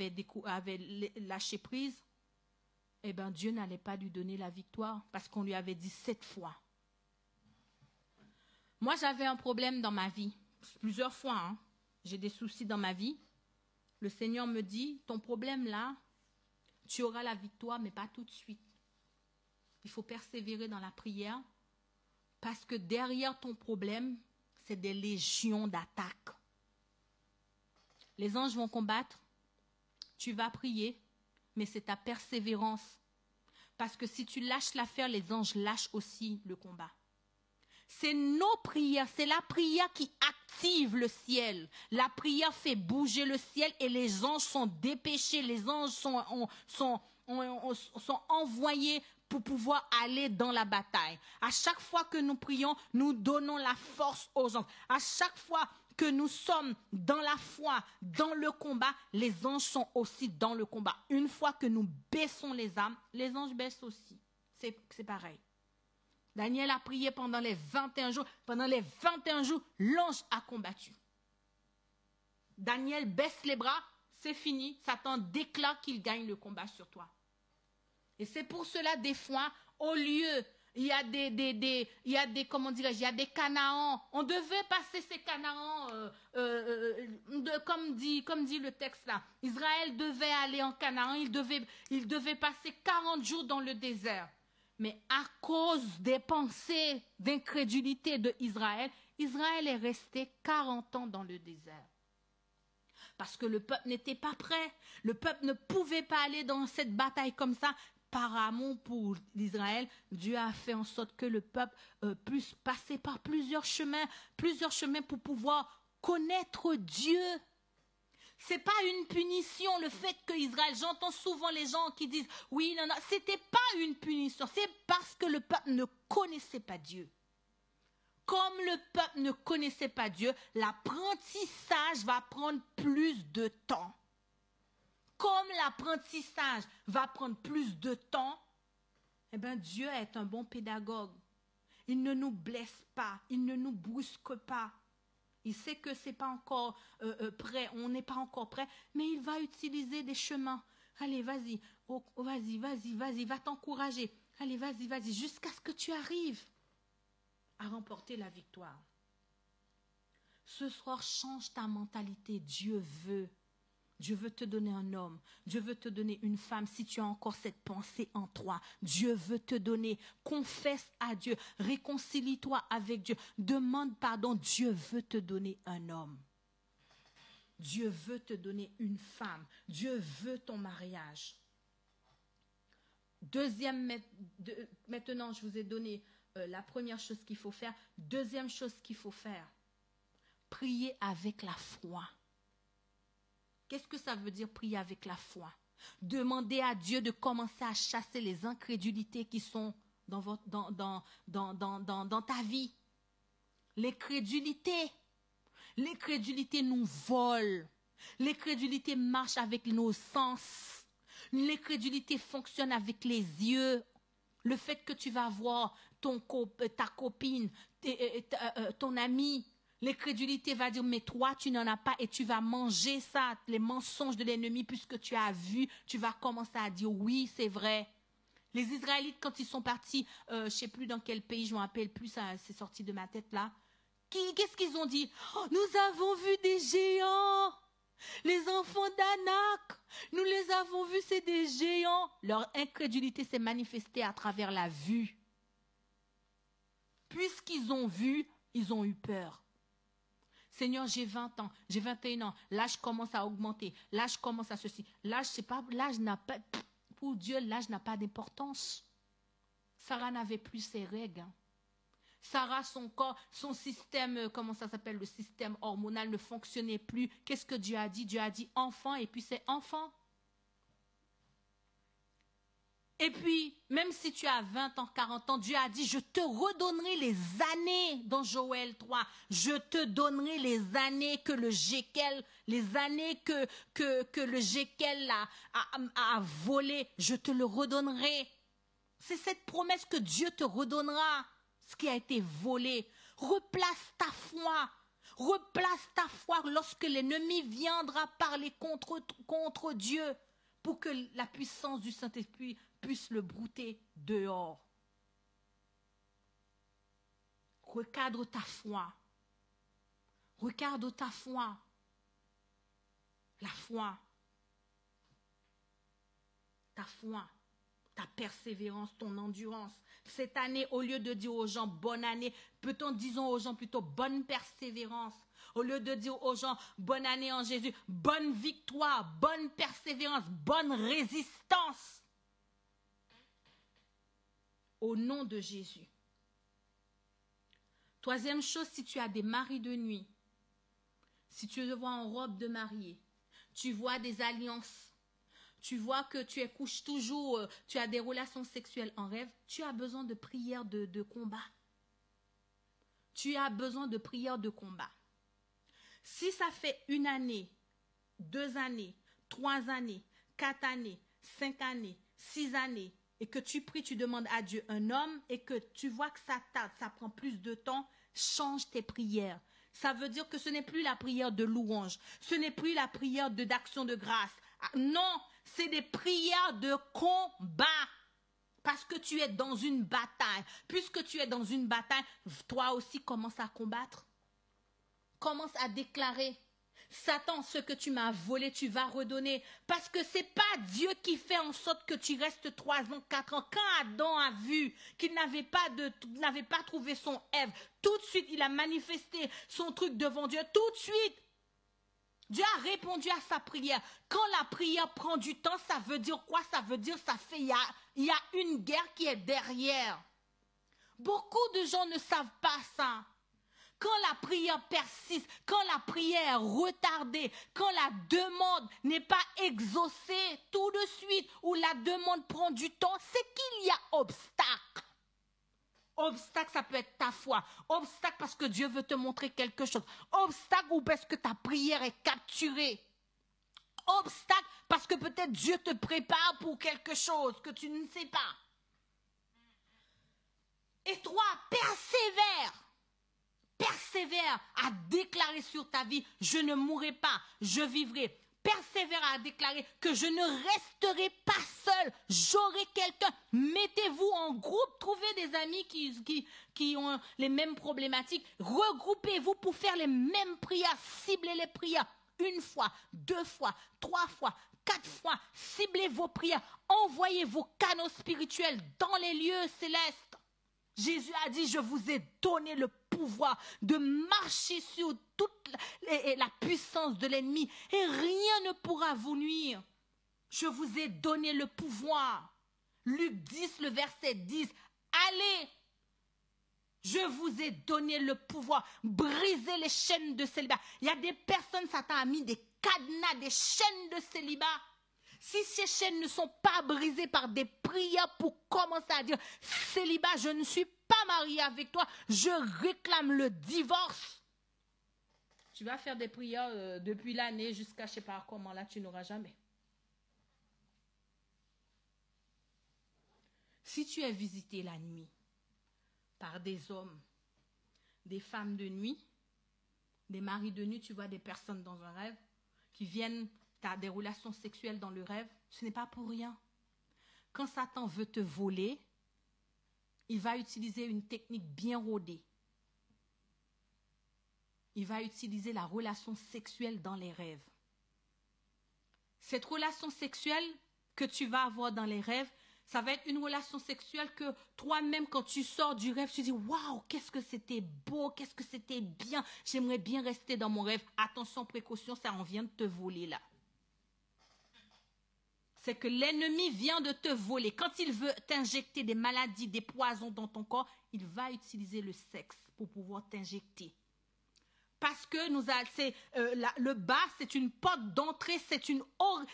avait lâché prise, eh bien, Dieu n'allait pas lui donner la victoire parce qu'on lui avait dit 7 fois. Moi, j'avais un problème dans ma vie, plusieurs fois. Hein. J'ai des soucis dans ma vie. Le Seigneur me dit, ton problème là, tu auras la victoire, mais pas tout de suite. Il faut persévérer dans la prière parce que derrière ton problème, c'est des légions d'attaques. Les anges vont combattre, tu vas prier, mais c'est ta persévérance. Parce que si tu lâches l'affaire, les anges lâchent aussi le combat. C'est nos prières, c'est la prière qui active le ciel. La prière fait bouger le ciel et les anges sont dépêchés, les anges sont envoyés pour pouvoir aller dans la bataille. À chaque fois que nous prions, nous donnons la force aux anges. À chaque fois que nous sommes dans la foi, dans le combat, les anges sont aussi dans le combat. Une fois que nous baissons les âmes, les anges baissent aussi. C'est pareil. Daniel a prié pendant les 21 jours. Pendant les 21 jours, l'ange a combattu. Daniel baisse les bras, c'est fini. Satan déclare qu'il gagne le combat sur toi. Et c'est pour cela, des fois, au lieu, il y a des comment dirais-je, il y a des Canaans. On devait passer ces Canaans, comme dit le texte là. Israël devait aller en Canaan, il devait passer 40 jours dans le désert. Mais à cause des pensées d'incrédulité d'Israël, Israël est resté 40 ans dans le désert. Parce que le peuple n'était pas prêt. Le peuple ne pouvait pas aller dans cette bataille comme ça. Par amour pour Israël, Dieu a fait en sorte que le peuple puisse passer par plusieurs chemins pour pouvoir connaître Dieu. C'est pas une punition, le fait que Israël, j'entends souvent les gens qui disent, oui, non, c'était pas une punition, c'est parce que le peuple ne connaissait pas Dieu. Comme le peuple ne connaissait pas Dieu, l'apprentissage va prendre plus de temps. Comme l'apprentissage va prendre plus de temps, eh bien Dieu est un bon pédagogue. Il ne nous blesse pas, il ne nous brusque pas. Il sait que ce n'est pas encore prêt, on n'est pas encore prêt, mais il va utiliser des chemins. Allez, vas-y, vas-y, va t'encourager. Allez, vas-y, jusqu'à ce que tu arrives à remporter la victoire. Ce soir, change ta mentalité. Dieu veut te donner un homme. Dieu veut te donner une femme si tu as encore cette pensée en toi. Dieu veut te donner. Confesse à Dieu. Réconcilie-toi avec Dieu. Demande pardon. Dieu veut te donner un homme. Dieu veut te donner une femme. Dieu veut ton mariage. Maintenant, je vous ai donné la première chose qu'il faut faire. Deuxième chose qu'il faut faire. Prier avec la foi. Qu'est-ce que ça veut dire prier avec la foi? Demander à Dieu de commencer à chasser les incrédulités qui sont dans ta vie. L'incrédulité nous vole. L'incrédulité marche avec nos sens. L'incrédulité fonctionne avec les yeux. Le fait que tu vas voir ta copine, ton ami, l'incrédulité va dire, mais toi, tu n'en as pas et tu vas manger ça, les mensonges de l'ennemi, puisque tu as vu, tu vas commencer à dire, oui, c'est vrai. Les Israélites, quand ils sont partis, je ne sais plus dans quel pays, je ne me rappelle plus, ça c'est sorti de ma tête là. Qu'est-ce qu'ils ont dit? Oh, nous avons vu des géants, les enfants d'Anak, nous les avons vus, c'est des géants. Leur incrédulité s'est manifestée à travers la vue. Puisqu'ils ont vu, ils ont eu peur. Seigneur, j'ai 20 ans, j'ai 21 ans, l'âge commence à augmenter, l'âge commence à ceci. L'âge n'a pas, pour Dieu, l'âge n'a pas d'importance. Sarah n'avait plus ses règles. Sarah, son corps, son système, comment ça s'appelle, le système hormonal ne fonctionnait plus. Qu'est-ce que Dieu a dit? Dieu a dit enfant, et puis c'est enfant. Et puis, même si tu as 20 ans, 40 ans, Dieu a dit, je te redonnerai les années dans Joël 3. Je te donnerai les années que le Jékel, les années que le Jékel a volé. Je te le redonnerai. C'est cette promesse que Dieu te redonnera, ce qui a été volé. Replace ta foi. Replace ta foi lorsque l'ennemi viendra parler contre Dieu pour que la puissance du Saint-Esprit puisse le brouter dehors. Recadre ta foi. Recadre ta foi. La foi. Ta foi. Ta persévérance, ton endurance. Cette année, au lieu de dire aux gens bonne année, disons aux gens plutôt bonne persévérance. Au lieu de dire aux gens bonne année en Jésus, bonne victoire, bonne persévérance, bonne résistance. Au nom de Jésus. Troisième chose, si tu as des maris de nuit, si tu le vois en robe de mariée, tu vois des alliances, tu vois que tu couches toujours, tu as des relations sexuelles en rêve, tu as besoin de prières de combat. Tu as besoin de prières de combat. Si ça fait 1 année, 2 années, 3 années, 4 années, 5 années, 6 années, et que tu pries, tu demandes à Dieu un homme, et que tu vois que ça tarde, ça prend plus de temps, change tes prières. Ça veut dire que ce n'est plus la prière de louange, ce n'est plus la prière d'action de grâce. Non, c'est des prières de combat. Parce que tu es dans une bataille. Puisque tu es dans une bataille, toi aussi commence à combattre. Commence à déclarer. Satan, ce que tu m'as volé, tu vas redonner. Parce que ce n'est pas Dieu qui fait en sorte que tu restes 3 ans, 4 ans. Quand Adam a vu qu'il n'avait pas trouvé son Ève, tout de suite, il a manifesté son truc devant Dieu. Tout de suite, Dieu a répondu à sa prière. Quand la prière prend du temps, ça veut dire quoi? Ça veut dire il y a une guerre qui est derrière. Beaucoup de gens ne savent pas ça. Quand la prière persiste, quand la prière est retardée, quand la demande n'est pas exaucée tout de suite, ou la demande prend du temps, c'est qu'il y a obstacle. Obstacle, ça peut être ta foi. Obstacle parce que Dieu veut te montrer quelque chose. Obstacle ou parce que ta prière est capturée. Obstacle parce que peut-être Dieu te prépare pour quelque chose que tu ne sais pas. Et toi, persévère. Persévère à déclarer sur ta vie, je ne mourrai pas, je vivrai. Persévère à déclarer que je ne resterai pas seul, j'aurai quelqu'un. Mettez-vous en groupe, trouvez des amis qui ont les mêmes problématiques. Regroupez-vous pour faire les mêmes prières, ciblez les prières. 1 fois, 2 fois, 3 fois, 4 fois. Ciblez vos prières, envoyez vos canaux spirituels dans les lieux célestes. Jésus a dit, je vous ai donné le pouvoir de marcher sur toute la puissance de l'ennemi et rien ne pourra vous nuire. Je vous ai donné le pouvoir. Luc 10, le verset 10. Allez, je vous ai donné le pouvoir. Brisez les chaînes de célibat. Il y a des personnes, Satan a mis des cadenas, des chaînes de célibat. Si ces chaînes ne sont pas brisées par des prières pour commencer à dire « Célibat, je ne suis pas marié avec toi, je réclame le divorce », tu vas faire des prières depuis l'année jusqu'à je ne sais pas comment, là tu n'auras jamais. Si tu es visité la nuit par des hommes, des femmes de nuit, des maris de nuit, tu vois des personnes dans un rêve qui viennent... Tu as des relations sexuelles dans le rêve, ce n'est pas pour rien. Quand Satan veut te voler, il va utiliser une technique bien rodée. Il va utiliser la relation sexuelle dans les rêves. Cette relation sexuelle que tu vas avoir dans les rêves, ça va être une relation sexuelle que toi-même, quand tu sors du rêve, tu dis « Waouh, qu'est-ce que c'était beau, qu'est-ce que c'était bien, j'aimerais bien rester dans mon rêve. » Attention, précaution, ça en vient de te voler là. c'est que l'ennemi vient de te voler. Quand il veut t'injecter des maladies, des poisons dans ton corps, il va utiliser le sexe pour pouvoir t'injecter. Parce que le bas, c'est une porte d'entrée, c'est une porte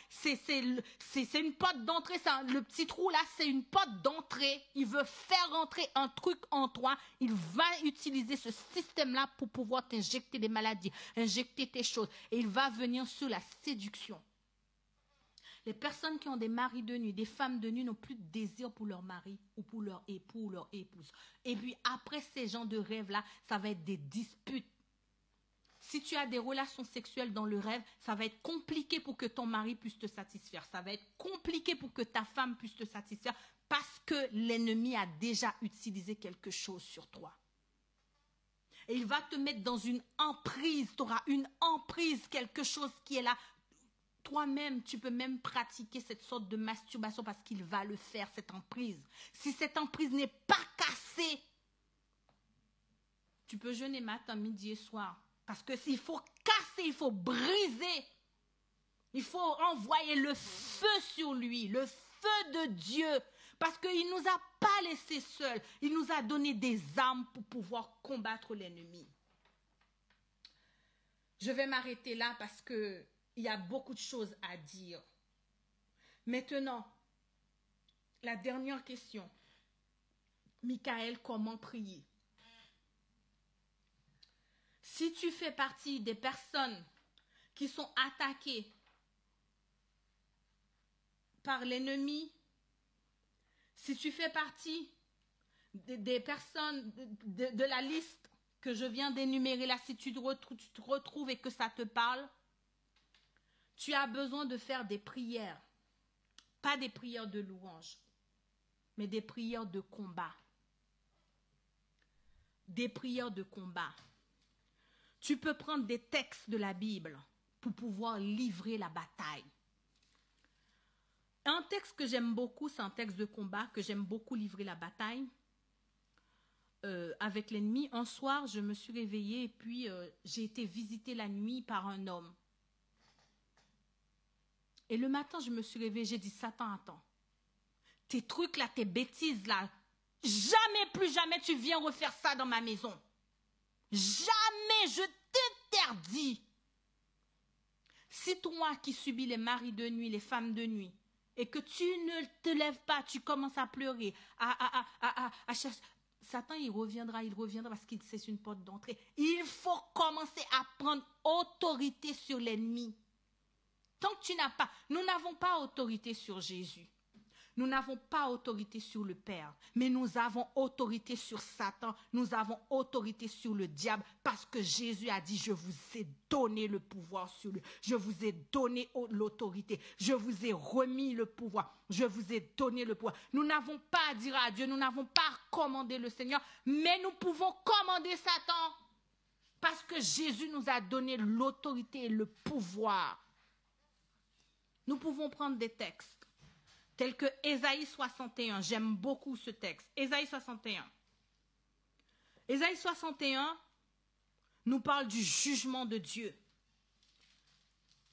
d'entrée, le petit trou là, c'est une porte d'entrée. Il veut faire rentrer un truc en toi. Il va utiliser ce système-là pour pouvoir t'injecter des maladies, injecter tes choses. Et il va venir sur la séduction. Les personnes qui ont des maris de nuit, des femmes de nuit n'ont plus de désir pour leur mari ou pour leur époux ou leur épouse. Et puis après ces genres de rêves-là, ça va être des disputes. Si tu as des relations sexuelles dans le rêve, ça va être compliqué pour que ton mari puisse te satisfaire. Ça va être compliqué pour que ta femme puisse te satisfaire parce que l'ennemi a déjà utilisé quelque chose sur toi. Et il va te mettre dans une emprise. Tu auras une emprise, quelque chose qui est là. Toi-même, tu peux même pratiquer cette sorte de masturbation parce qu'il va le faire, cette emprise. Si cette emprise n'est pas cassée, tu peux jeûner matin, midi et soir. Parce que s'il faut casser, il faut briser. Il faut envoyer le feu sur lui, le feu de Dieu. Parce qu'il ne nous a pas laissés seuls. Il nous a donné des armes pour pouvoir combattre l'ennemi. Je vais m'arrêter là parce qu'il y a beaucoup de choses à dire. Maintenant, la dernière question. Michael, comment prier? Si tu fais partie des personnes qui sont attaquées par l'ennemi, si tu fais partie des personnes de la liste que je viens d'énumérer là, si tu te retrouves et que ça te parle, tu as besoin de faire des prières. Pas des prières de louange, mais des prières de combat. Des prières de combat. Tu peux prendre des textes de la Bible pour pouvoir livrer la bataille. Un texte que j'aime beaucoup, c'est un texte de combat, que j'aime beaucoup livrer la bataille avec l'ennemi. Un soir, je me suis réveillée et puis j'ai été visitée la nuit par un homme. Et le matin, je me suis réveillée, j'ai dit, Satan, attends, tes trucs là, tes bêtises là, jamais, plus jamais tu viens refaire ça dans ma maison. Jamais, je t'interdis. Si toi qui subis les maris de nuit, les femmes de nuit, et que tu ne te lèves pas, tu commences à pleurer, à chercher, Satan, il reviendra parce que c'est une porte d'entrée. Il faut commencer à prendre autorité sur l'ennemi. Tant que tu n'as pas, nous n'avons pas autorité sur Jésus. Nous n'avons pas autorité sur le Père, mais nous avons autorité sur Satan, nous avons autorité sur le diable, parce que Jésus a dit, je vous ai donné le pouvoir sur lui, je vous ai donné l'autorité, je vous ai remis le pouvoir, je vous ai donné le pouvoir. Nous n'avons pas à dire à Dieu, nous n'avons pas à commander le Seigneur, mais nous pouvons commander Satan, parce que Jésus nous a donné l'autorité et le pouvoir. Nous pouvons prendre des textes tel que Ésaïe 61. J'aime beaucoup ce texte. Ésaïe 61. Ésaïe 61 nous parle du jugement de Dieu.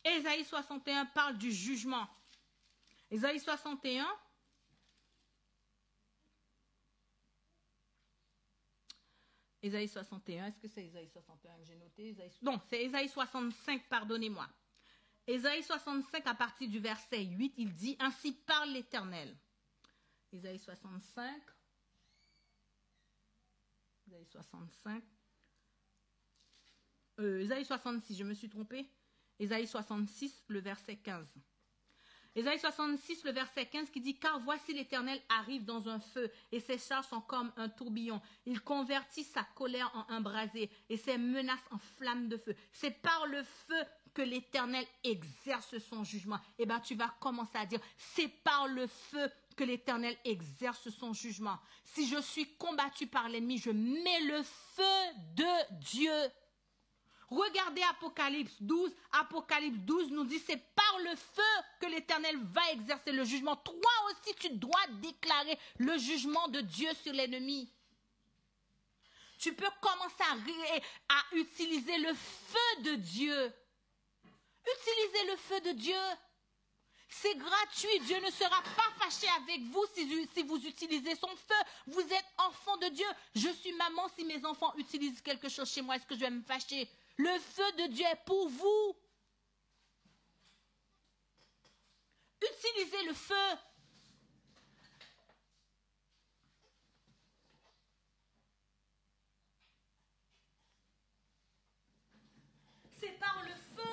Ésaïe 61 parle du jugement. Ésaïe 61. Ésaïe 61. Est-ce que c'est Ésaïe 61 que j'ai noté? Non, c'est Ésaïe 65, pardonnez-moi. Ésaïe 65, à partir du verset 8, il dit, ainsi parle l'Éternel. Ésaïe 65. Ésaïe 65. Ésaïe 66, je me suis trompée. Ésaïe 66, le verset 15. Ésaïe 66, le verset 15 qui dit, car voici l'Éternel arrive dans un feu et ses charges sont comme un tourbillon. Il convertit sa colère en un brasier et ses menaces en flammes de feu. C'est par le feu que l'Éternel exerce son jugement. Eh bien, tu vas commencer à dire, c'est par le feu que l'Éternel exerce son jugement. Si je suis combattu par l'ennemi, je mets le feu de Dieu. Regardez Apocalypse 12. Apocalypse 12 nous dit, c'est par le feu que l'Éternel va exercer le jugement. Toi aussi, tu dois déclarer le jugement de Dieu sur l'ennemi. Tu peux commencer à utiliser le feu de Dieu. Utilisez le feu de Dieu. C'est gratuit. Dieu ne sera pas fâché avec vous si vous utilisez son feu. Vous êtes enfant de Dieu. Je suis maman. Si mes enfants utilisent quelque chose chez moi, est-ce que je vais me fâcher? Le feu de Dieu est pour vous. Utilisez le feu. C'est par le feu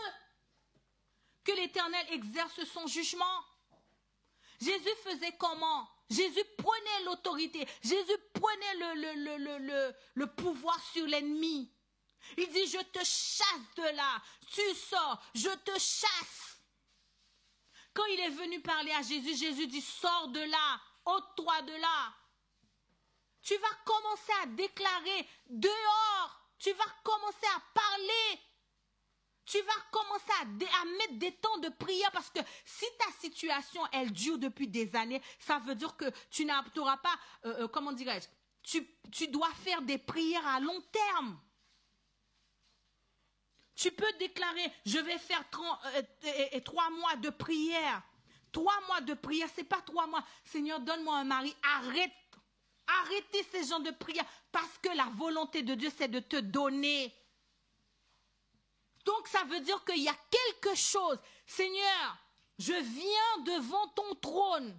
que l'Éternel exerce son jugement. Jésus faisait comment? Jésus prenait l'autorité. Jésus prenait le pouvoir sur l'ennemi. Il dit, je te chasse de là. Tu sors, je te chasse. Quand il est venu parler à Jésus, Jésus dit, sors de là, ôte-toi de là. Tu vas commencer à déclarer dehors. Tu vas commencer à parler. Tu vas commencer à mettre des temps de prière parce que si ta situation, elle dure depuis des années, ça veut dire que tu n'auras pas, comment dirais-je, tu dois faire des prières à long terme. Tu peux déclarer, je vais faire 3 mois de prière. 3 mois de prière, c'est pas 3 mois. Seigneur, donne-moi un mari. Arrêtez ces gens de prière parce que la volonté de Dieu, c'est de te donner. Donc, ça veut dire qu'il y a quelque chose. Seigneur, je viens devant ton trône.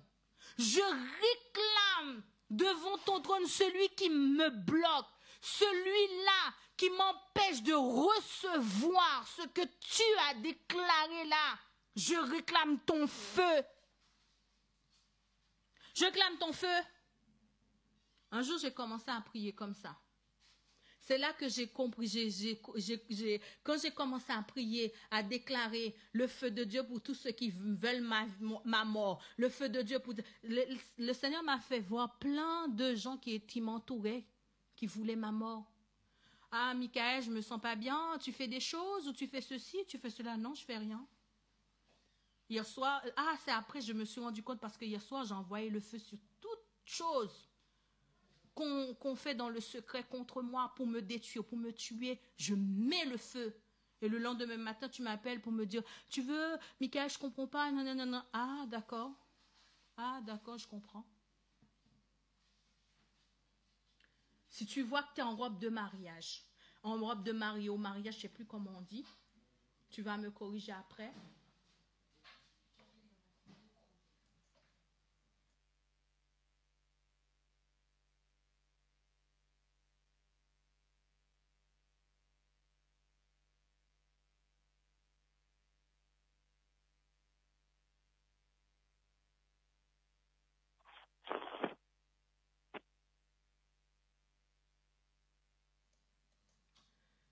Je réclame devant ton trône celui qui me bloque. Celui-là qui m'empêche de recevoir ce que tu as déclaré là. Je réclame ton feu. Je réclame ton feu. Un jour, j'ai commencé à prier comme ça. C'est là que j'ai compris, quand j'ai commencé à prier, à déclarer le feu de Dieu pour tous ceux qui veulent ma mort, le feu de Dieu pour... Le Seigneur m'a fait voir plein de gens qui m'entouraient, qui voulaient ma mort. Ah, Michael, je me sens pas bien, tu fais des choses, ou tu fais ceci, tu fais cela. Non, je fais rien. Hier soir, c'est après, je me suis rendu compte parce que hier soir, j'ai envoyé le feu sur toute chose qu'on fait dans le secret contre moi pour me détruire, pour me tuer. Je mets le feu. Et le lendemain matin, tu m'appelles pour me dire, tu veux, Michael, je comprends pas, non. Ah, d'accord, je comprends. Si tu vois que tu es en robe de mariage, au mariage, je ne sais plus comment on dit, tu vas me corriger après.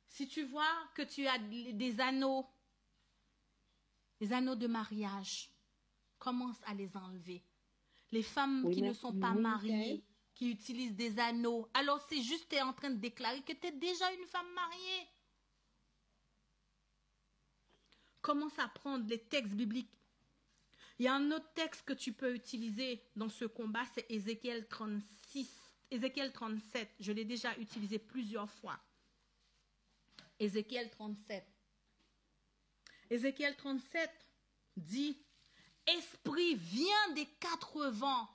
Si tu vois que tu as des anneaux de mariage, commence à les enlever. Les femmes qui ne sont pas mariées, qui utilisent des anneaux, alors c'est juste tu es en train de déclarer que tu es déjà une femme mariée. Commence à prendre les textes bibliques. Il y a un autre texte que tu peux utiliser dans ce combat, c'est Ézéchiel 37. Je l'ai déjà utilisé plusieurs fois. Ézéchiel 37. Ézéchiel 37 dit, Esprit, viens des 4 vents.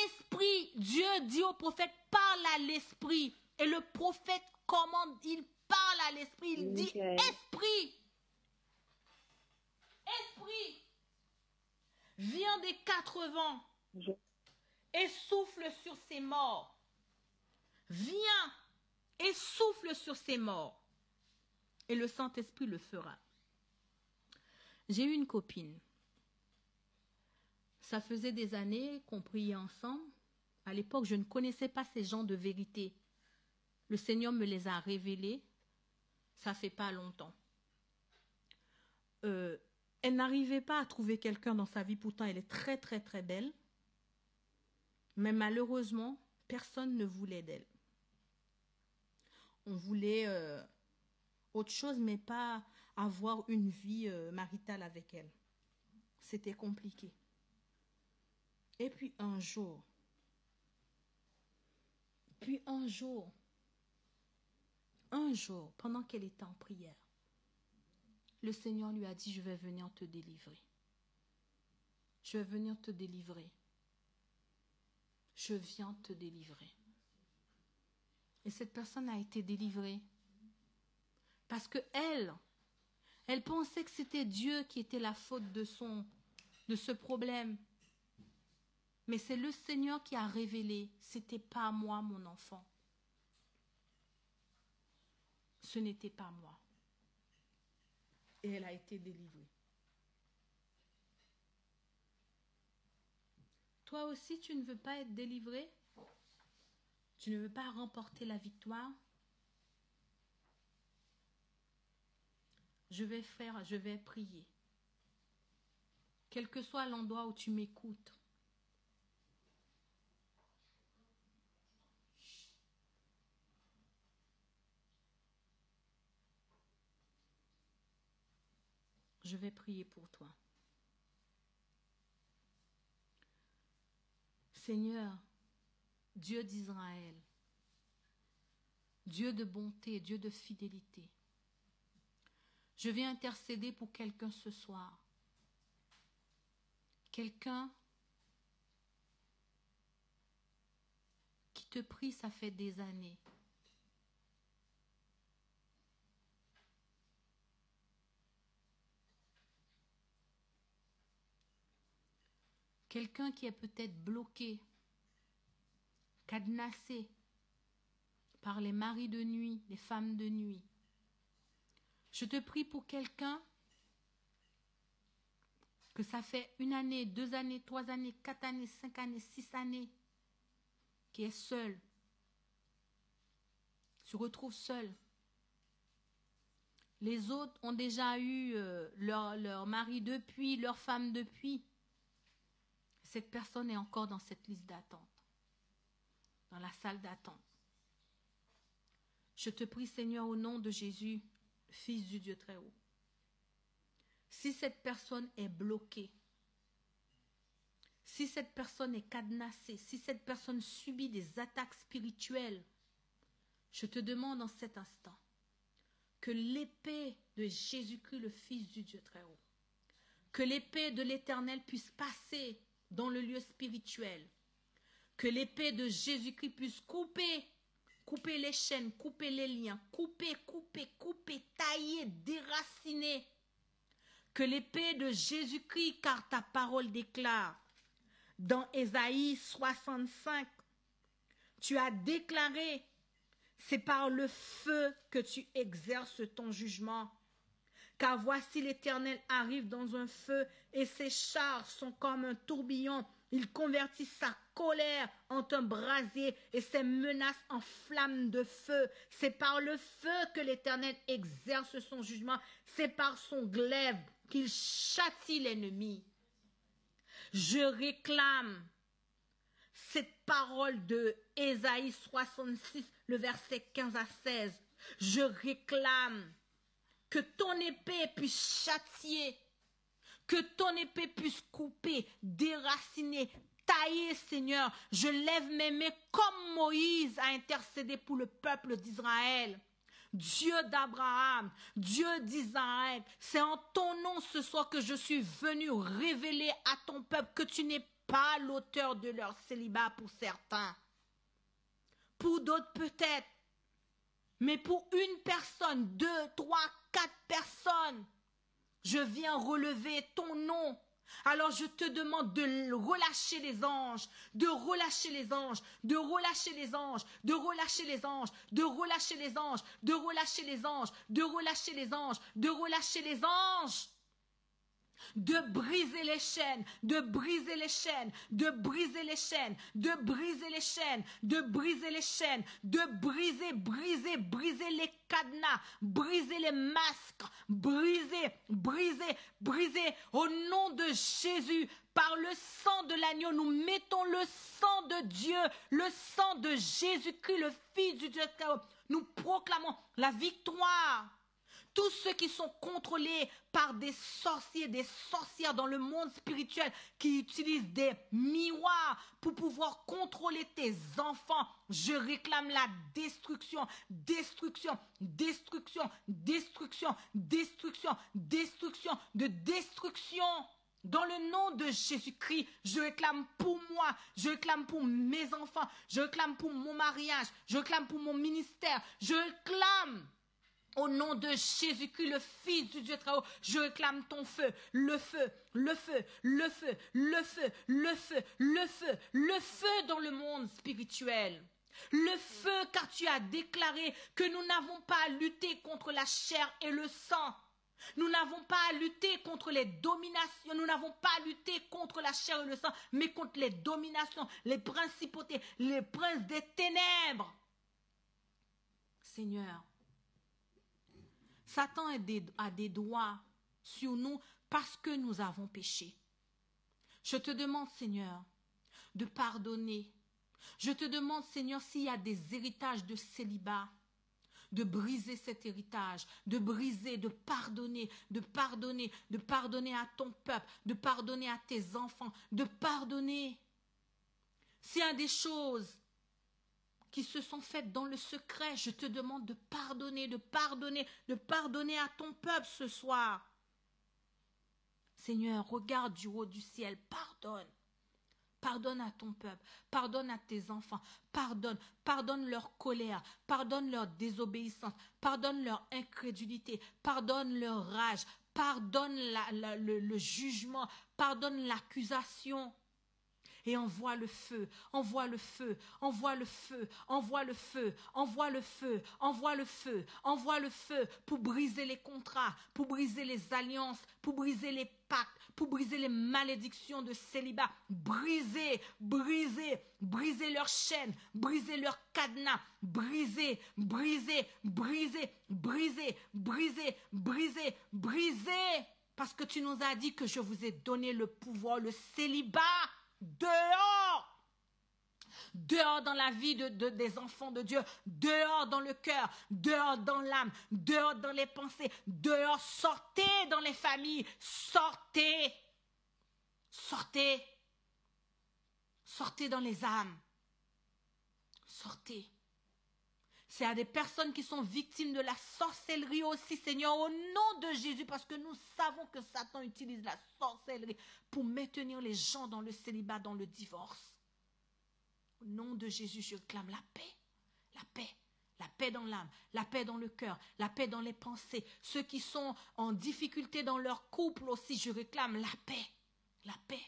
Esprit, Dieu dit au prophète, parle à l'esprit. Et le prophète commande, il parle à l'esprit, il dit, Esprit, viens des 4 vents et souffle sur ces morts. Viens et souffle sur ces morts. Et le Saint-Esprit le fera. J'ai eu une copine. Ça faisait des années qu'on priait ensemble. À l'époque, je ne connaissais pas ces gens de vérité. Le Seigneur me les a révélés. Ça fait pas longtemps. Elle n'arrivait pas à trouver quelqu'un dans sa vie. Pourtant, elle est très, très, très belle. Mais malheureusement, personne ne voulait d'elle. On voulait autre chose, mais pas avoir une vie maritale avec elle. C'était compliqué. Et puis un jour, pendant qu'elle était en prière, le Seigneur lui a dit, je vais venir te délivrer. je vais venir te délivrer. Je viens te délivrer. Et cette personne a été délivrée. Parce que elle pensait que c'était Dieu qui était la faute de ce problème. Mais c'est le Seigneur qui a révélé, c'était pas moi, mon enfant. Ce n'était pas moi. Et elle a été délivrée. Toi aussi, tu ne veux pas être délivré? Tu ne veux pas remporter la victoire? Je vais prier. Quel que soit l'endroit où tu m'écoutes. Je vais prier pour toi. Seigneur, Dieu d'Israël, Dieu de bonté, Dieu de fidélité, je viens intercéder pour quelqu'un ce soir. Quelqu'un qui te prie, ça fait des années. Quelqu'un qui est peut-être bloqué, cadenassé par les maris de nuit, les femmes de nuit. Je te prie pour quelqu'un que ça fait 1 année, 2 années, 3 années, 4 années, 5 années, 6 années, qui est seul, se retrouve seul. Les autres ont déjà eu leur mari depuis, leur femme depuis. Cette personne est encore dans cette liste d'attente, dans la salle d'attente. Je te prie, Seigneur, au nom de Jésus, Fils du Dieu très haut. Si cette personne est bloquée, si cette personne est cadenassée, si cette personne subit des attaques spirituelles, je te demande en cet instant que l'épée de Jésus-Christ, le Fils du Dieu très haut, que l'épée de l'Éternel puisse passer dans le lieu spirituel, que l'épée de Jésus-Christ puisse couper les chaînes, couper les liens, couper, tailler, déraciner, que l'épée de Jésus-Christ, car ta parole déclare, dans Ésaïe 65, tu as déclaré, c'est par le feu que tu exerces ton jugement. Car voici l'Éternel arrive dans un feu et ses chars sont comme un tourbillon. Il convertit sa colère en un brasier et ses menaces en flammes de feu. C'est par le feu que l'Éternel exerce son jugement. C'est par son glaive qu'il châtie l'ennemi. Je réclame cette parole de Ésaïe 66, le verset 15 à 16. Je réclame que ton épée puisse châtier, que ton épée puisse couper, déraciner, tailler, Seigneur. Je lève mes mains comme Moïse a intercédé pour le peuple d'Israël. Dieu d'Abraham, Dieu d'Isaac, c'est en ton nom ce soir que je suis venu révéler à ton peuple que tu n'es pas l'auteur de leur célibat pour certains. Pour d'autres peut-être. Mais pour une personne, 2, 3, 4 personnes, je viens relever ton nom. Alors je te demande de relâcher les anges, de relâcher les anges, de relâcher les anges, de relâcher les anges, de relâcher les anges, de relâcher les anges, de relâcher les anges, de relâcher les anges. De briser les chaînes, de briser les chaînes, de briser les chaînes, de briser les chaînes, de briser les chaînes, de briser les cadenas, briser les masques, briser, au nom de Jésus, par le sang de l'agneau, nous mettons le sang de Dieu, le sang de Jésus-Christ, le Fils du Dieu, nous proclamons la victoire. Tous ceux qui sont contrôlés par des sorciers, des sorcières dans le monde spirituel qui utilisent des miroirs pour pouvoir contrôler tes enfants, je réclame la destruction, destruction, destruction, destruction, destruction, destruction, de destruction Dans le nom de Jésus-Christ, je réclame pour moi, je réclame pour mes enfants, je réclame pour mon mariage, je réclame pour mon ministère, je réclame au nom de Jésus-Christ, le Fils du Dieu très haut, je réclame ton feu, le feu, le feu, le feu, le feu, le feu, le feu, le feu dans le monde spirituel. Le feu, car tu as déclaré que nous n'avons pas à lutter contre la chair et le sang. Nous n'avons pas à lutter contre les dominations, nous n'avons pas à lutter contre la chair et le sang, mais contre les dominations, les principautés, les princes des ténèbres. Seigneur, Satan a des droits sur nous parce que nous avons péché. Je te demande, Seigneur, de pardonner. Je te demande, Seigneur, s'il y a des héritages de célibat, de briser cet héritage, de briser, de pardonner, de pardonner, de pardonner à ton peuple, de pardonner à tes enfants, de pardonner. S'il y a des choses qui se sont faites dans le secret, je te demande de pardonner, de pardonner, de pardonner à ton peuple ce soir. Seigneur, regarde du haut du ciel, pardonne. Pardonne à ton peuple, pardonne à tes enfants, pardonne leur colère, pardonne leur désobéissance, pardonne leur incrédulité, pardonne leur rage, pardonne le jugement, pardonne l'accusation. Et envoie le feu, envoie le feu, envoie le feu, envoie le feu, envoie le feu, envoie le feu, envoie le feu pour briser les contrats, pour briser les alliances, pour briser les pactes, pour briser les malédictions de célibat. Briser, briser, briser leurs chaînes, briser leurs cadenas, briser, briser, briser, briser, briser, briser, briser. Parce que tu nous as dit que je vous ai donné le pouvoir, le célibat. Dehors, dehors dans la vie des enfants de Dieu, dehors dans le cœur, dehors dans l'âme, dehors dans les pensées, dehors, sortez dans les familles, sortez, sortez, sortez dans les âmes, sortez. C'est à des personnes qui sont victimes de la sorcellerie aussi, Seigneur, au nom de Jésus, parce que nous savons que Satan utilise la sorcellerie pour maintenir les gens dans le célibat, dans le divorce. Au nom de Jésus, je clame la paix, la paix. La paix dans l'âme, la paix dans le cœur, la paix dans les pensées. Ceux qui sont en difficulté dans leur couple aussi, je réclame la paix, la paix,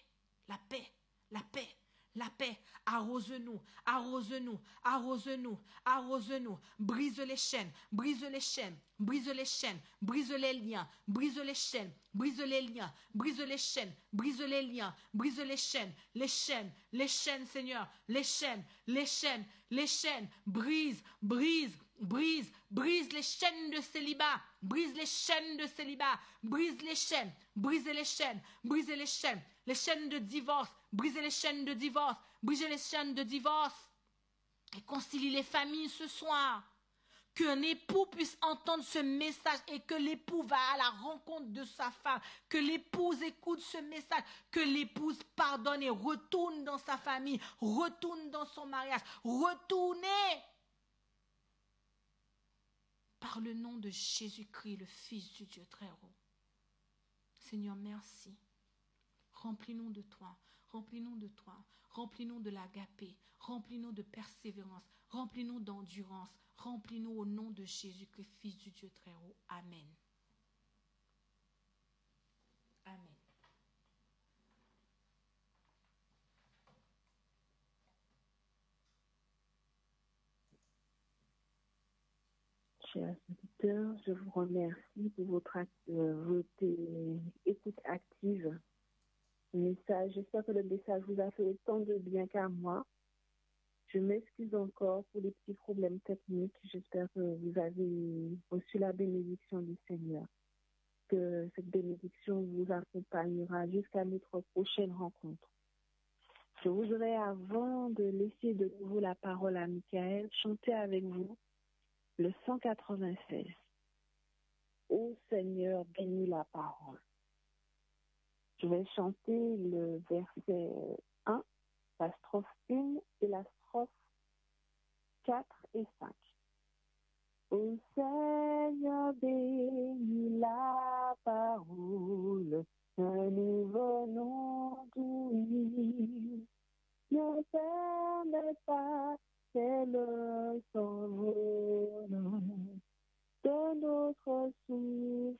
la paix, la paix. La paix, arrose-nous, arrose-nous, arrose-nous, arrose-nous, brise les chaînes, brise les chaînes, brise les chaînes, brise les liens, brise les chaînes, brise les liens, brise les chaînes, brise les liens, brise les chaînes, les chaînes, Seigneur, les chaînes, les chaînes, les chaînes, brise, brise, brise, brise les chaînes de célibat, brise les chaînes de célibat, brise les chaînes, brisez les chaînes, brisez les chaînes de divorce, brisez les chaînes de divorce, brisez les chaînes de divorce, et concilie les familles ce soir. Qu'un époux puisse entendre ce message et que l'époux va à la rencontre de sa femme, que l'épouse écoute ce message, que l'épouse pardonne et retourne dans sa famille, retourne dans son mariage, retournez par le nom de Jésus-Christ, le Fils du Dieu très haut. Seigneur, merci. Remplis-nous de toi, remplis-nous de toi, remplis-nous de l'agapé, remplis-nous de persévérance, remplis-nous d'endurance, remplis-nous au nom de Jésus-Christ, Fils du Dieu très haut. Amen. Amen. Chers auditeurs, je vous remercie pour votre écoute active. J'espère que le message vous a fait autant de bien qu'à moi. Je m'excuse encore pour les petits problèmes techniques. J'espère que vous avez reçu la bénédiction du Seigneur. Que cette bénédiction vous accompagnera jusqu'à notre prochaine rencontre. Je voudrais, avant de laisser de nouveau la parole à Michael, chanter avec vous le 196. Ô Seigneur, bénis la parole. Je vais chanter le verset 1, la strophe 1 et la strophe 4 et 5. Ô Seigneur, bénis la parole, Nous venons d'ouïr, ne permets pas qu'elle s'envole de notre souvenir.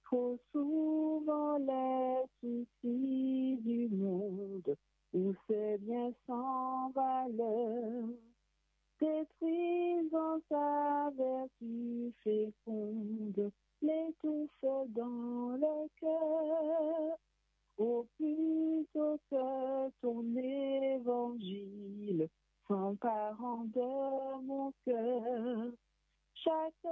Trop souvent les soucis du monde, où c'est bien sans valeur, détruisent en sa vertu féconde, l'étouffe dans le cœur. Au plutôt que ton évangile s'emparant de mon cœur, chaque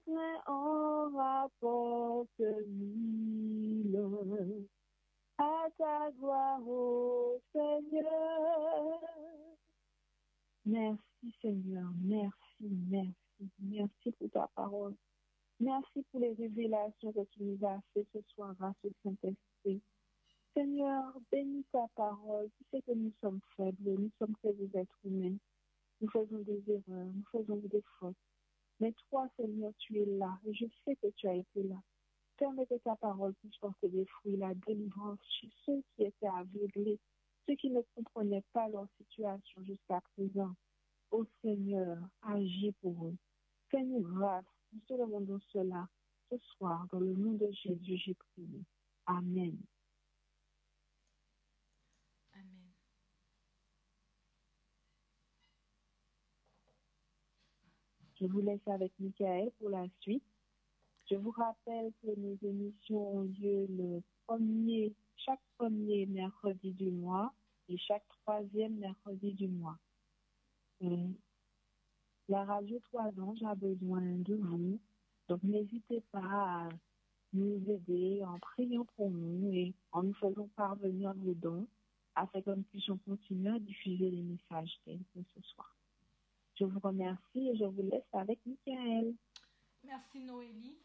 grain en rapporte mille à ta gloire, ô Seigneur. Merci Seigneur, merci pour ta parole. Merci pour les révélations que tu nous as faites ce soir grâce au Saint-Esprit. Seigneur, bénis ta parole. Tu sais que nous sommes faibles, nous sommes que des êtres humains. Nous faisons des erreurs, nous faisons des fautes. Mais toi, Seigneur, tu es là et je sais que tu as été là. Permets que ta parole puisse porter des fruits, la délivrance chez ceux qui étaient aveuglés, ceux qui ne comprenaient pas leur situation jusqu'à présent. Ô Seigneur, agis pour eux. Fais-nous grâce. Nous te demandons cela ce soir. Dans le nom de Jésus, j'ai prié. Amen. Amen. Je vous laisse avec Michael pour la suite. Je vous rappelle que nos émissions ont lieu chaque premier mercredi du mois et chaque troisième mercredi du mois. La radio 3 Anges a besoin de vous, donc n'hésitez pas à nous aider en priant pour nous et en nous faisant parvenir vos dons afin que nous puissions continuer à diffuser les messages tels que ce soir. Je vous remercie et je vous laisse avec Michael. Merci Noélie.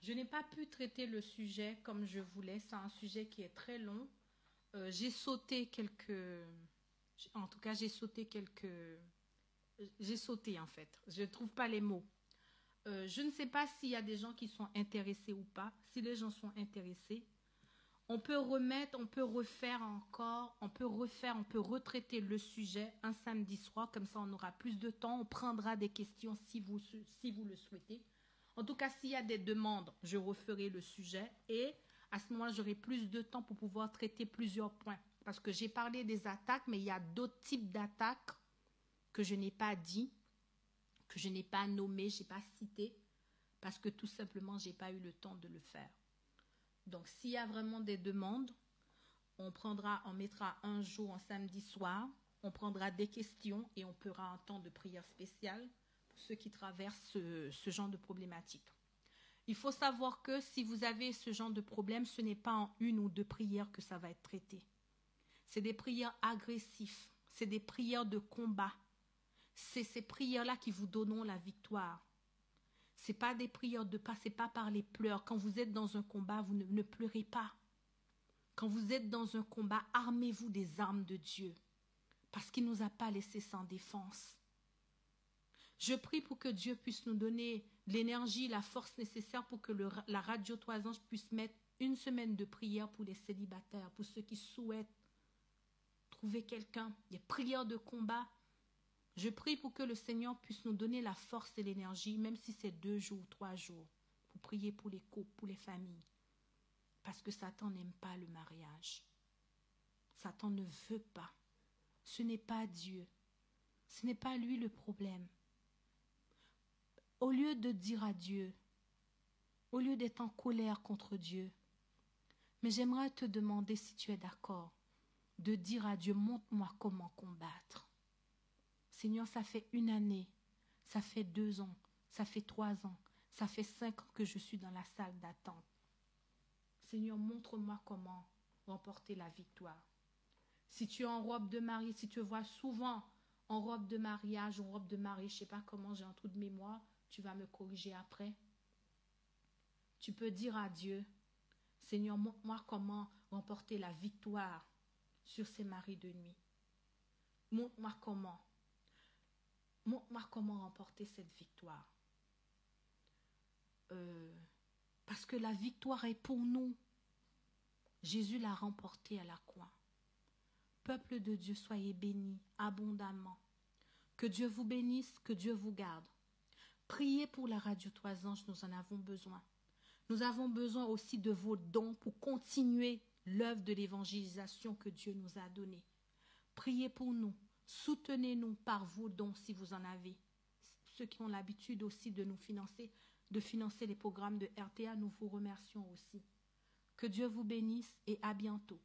Je n'ai pas pu traiter le sujet comme je voulais. C'est un sujet qui est très long. J'ai sauté en fait. Je ne trouve pas les mots. Je ne sais pas s'il y a des gens qui sont intéressés ou pas. Si les gens sont intéressés, on peut retraiter le sujet un samedi soir. Comme ça, on aura plus de temps. On prendra des questions si vous le souhaitez. En tout cas, s'il y a des demandes, je referai le sujet et à ce moment-là, j'aurai plus de temps pour pouvoir traiter plusieurs points. Parce que j'ai parlé des attaques, mais il y a d'autres types d'attaques que je n'ai pas dit, que je n'ai pas nommé, je n'ai pas cité, parce que tout simplement, je n'ai pas eu le temps de le faire. Donc, s'il y a vraiment des demandes, on mettra un jour, un samedi soir, on prendra des questions et on fera un temps de prière spéciale pour ceux qui traversent ce genre de problématique. Il faut savoir que si vous avez ce genre de problème, ce n'est pas en 1 ou 2 prières que ça va être traité. C'est des prières agressives, c'est des prières de combat. C'est ces prières-là qui vous donneront la victoire. C'est pas des prières de pas, c'est pas par les pleurs. Quand vous êtes dans un combat, vous ne pleurez pas. Quand vous êtes dans un combat, armez-vous des armes de Dieu, parce qu'il ne nous a pas laissés sans défense. Je prie pour que Dieu puisse nous donner l'énergie, la force nécessaire pour que la radio 3 Anges puisse mettre une semaine de prière pour les célibataires, pour ceux qui souhaitent trouver quelqu'un, des prières de combat. Je prie pour que le Seigneur puisse nous donner la force et l'énergie, même si c'est 2 jours, 3 jours, pour prier pour les couples, pour les familles. Parce que Satan n'aime pas le mariage. Satan ne veut pas. Ce n'est pas Dieu. Ce n'est pas lui le problème. Au lieu de dire à Dieu, au lieu d'être en colère contre Dieu, mais j'aimerais te demander si tu es d'accord, de dire à Dieu, montre-moi comment combattre. Seigneur, ça fait 1 année, ça fait 2 ans, ça fait 3 ans, ça fait 5 ans que je suis dans la salle d'attente. Seigneur, montre-moi comment remporter la victoire. Si tu es en robe de mariée, si tu vois souvent en robe de mariage ou robe de mariée, je ne sais pas comment, j'ai un trou de mémoire, tu vas me corriger après. Tu peux dire à Dieu, Seigneur, montre-moi comment remporter la victoire sur ces maris de nuit. Montre-moi comment. Montre-moi comment remporter cette victoire. Parce que la victoire est pour nous. Jésus l'a remportée à la croix. Peuple de Dieu, soyez bénis abondamment. Que Dieu vous bénisse, que Dieu vous garde. Priez pour la radio Trois Anges, nous en avons besoin. Nous avons besoin aussi de vos dons pour continuer l'œuvre de l'évangélisation que Dieu nous a donnée. Priez pour nous, soutenez-nous par vos dons si vous en avez. Ceux qui ont l'habitude aussi de nous financer, de financer les programmes de RTA, nous vous remercions aussi. Que Dieu vous bénisse et à bientôt.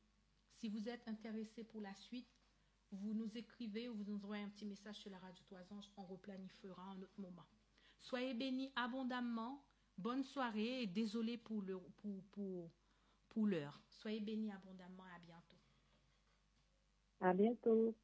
Si vous êtes intéressé pour la suite, vous nous écrivez ou vous nous envoyez un petit message sur la radio Trois Anges, on replanifiera un autre moment. Soyez bénis abondamment. Bonne soirée et désolé pour l'heure. Soyez bénis abondamment. À bientôt. À bientôt.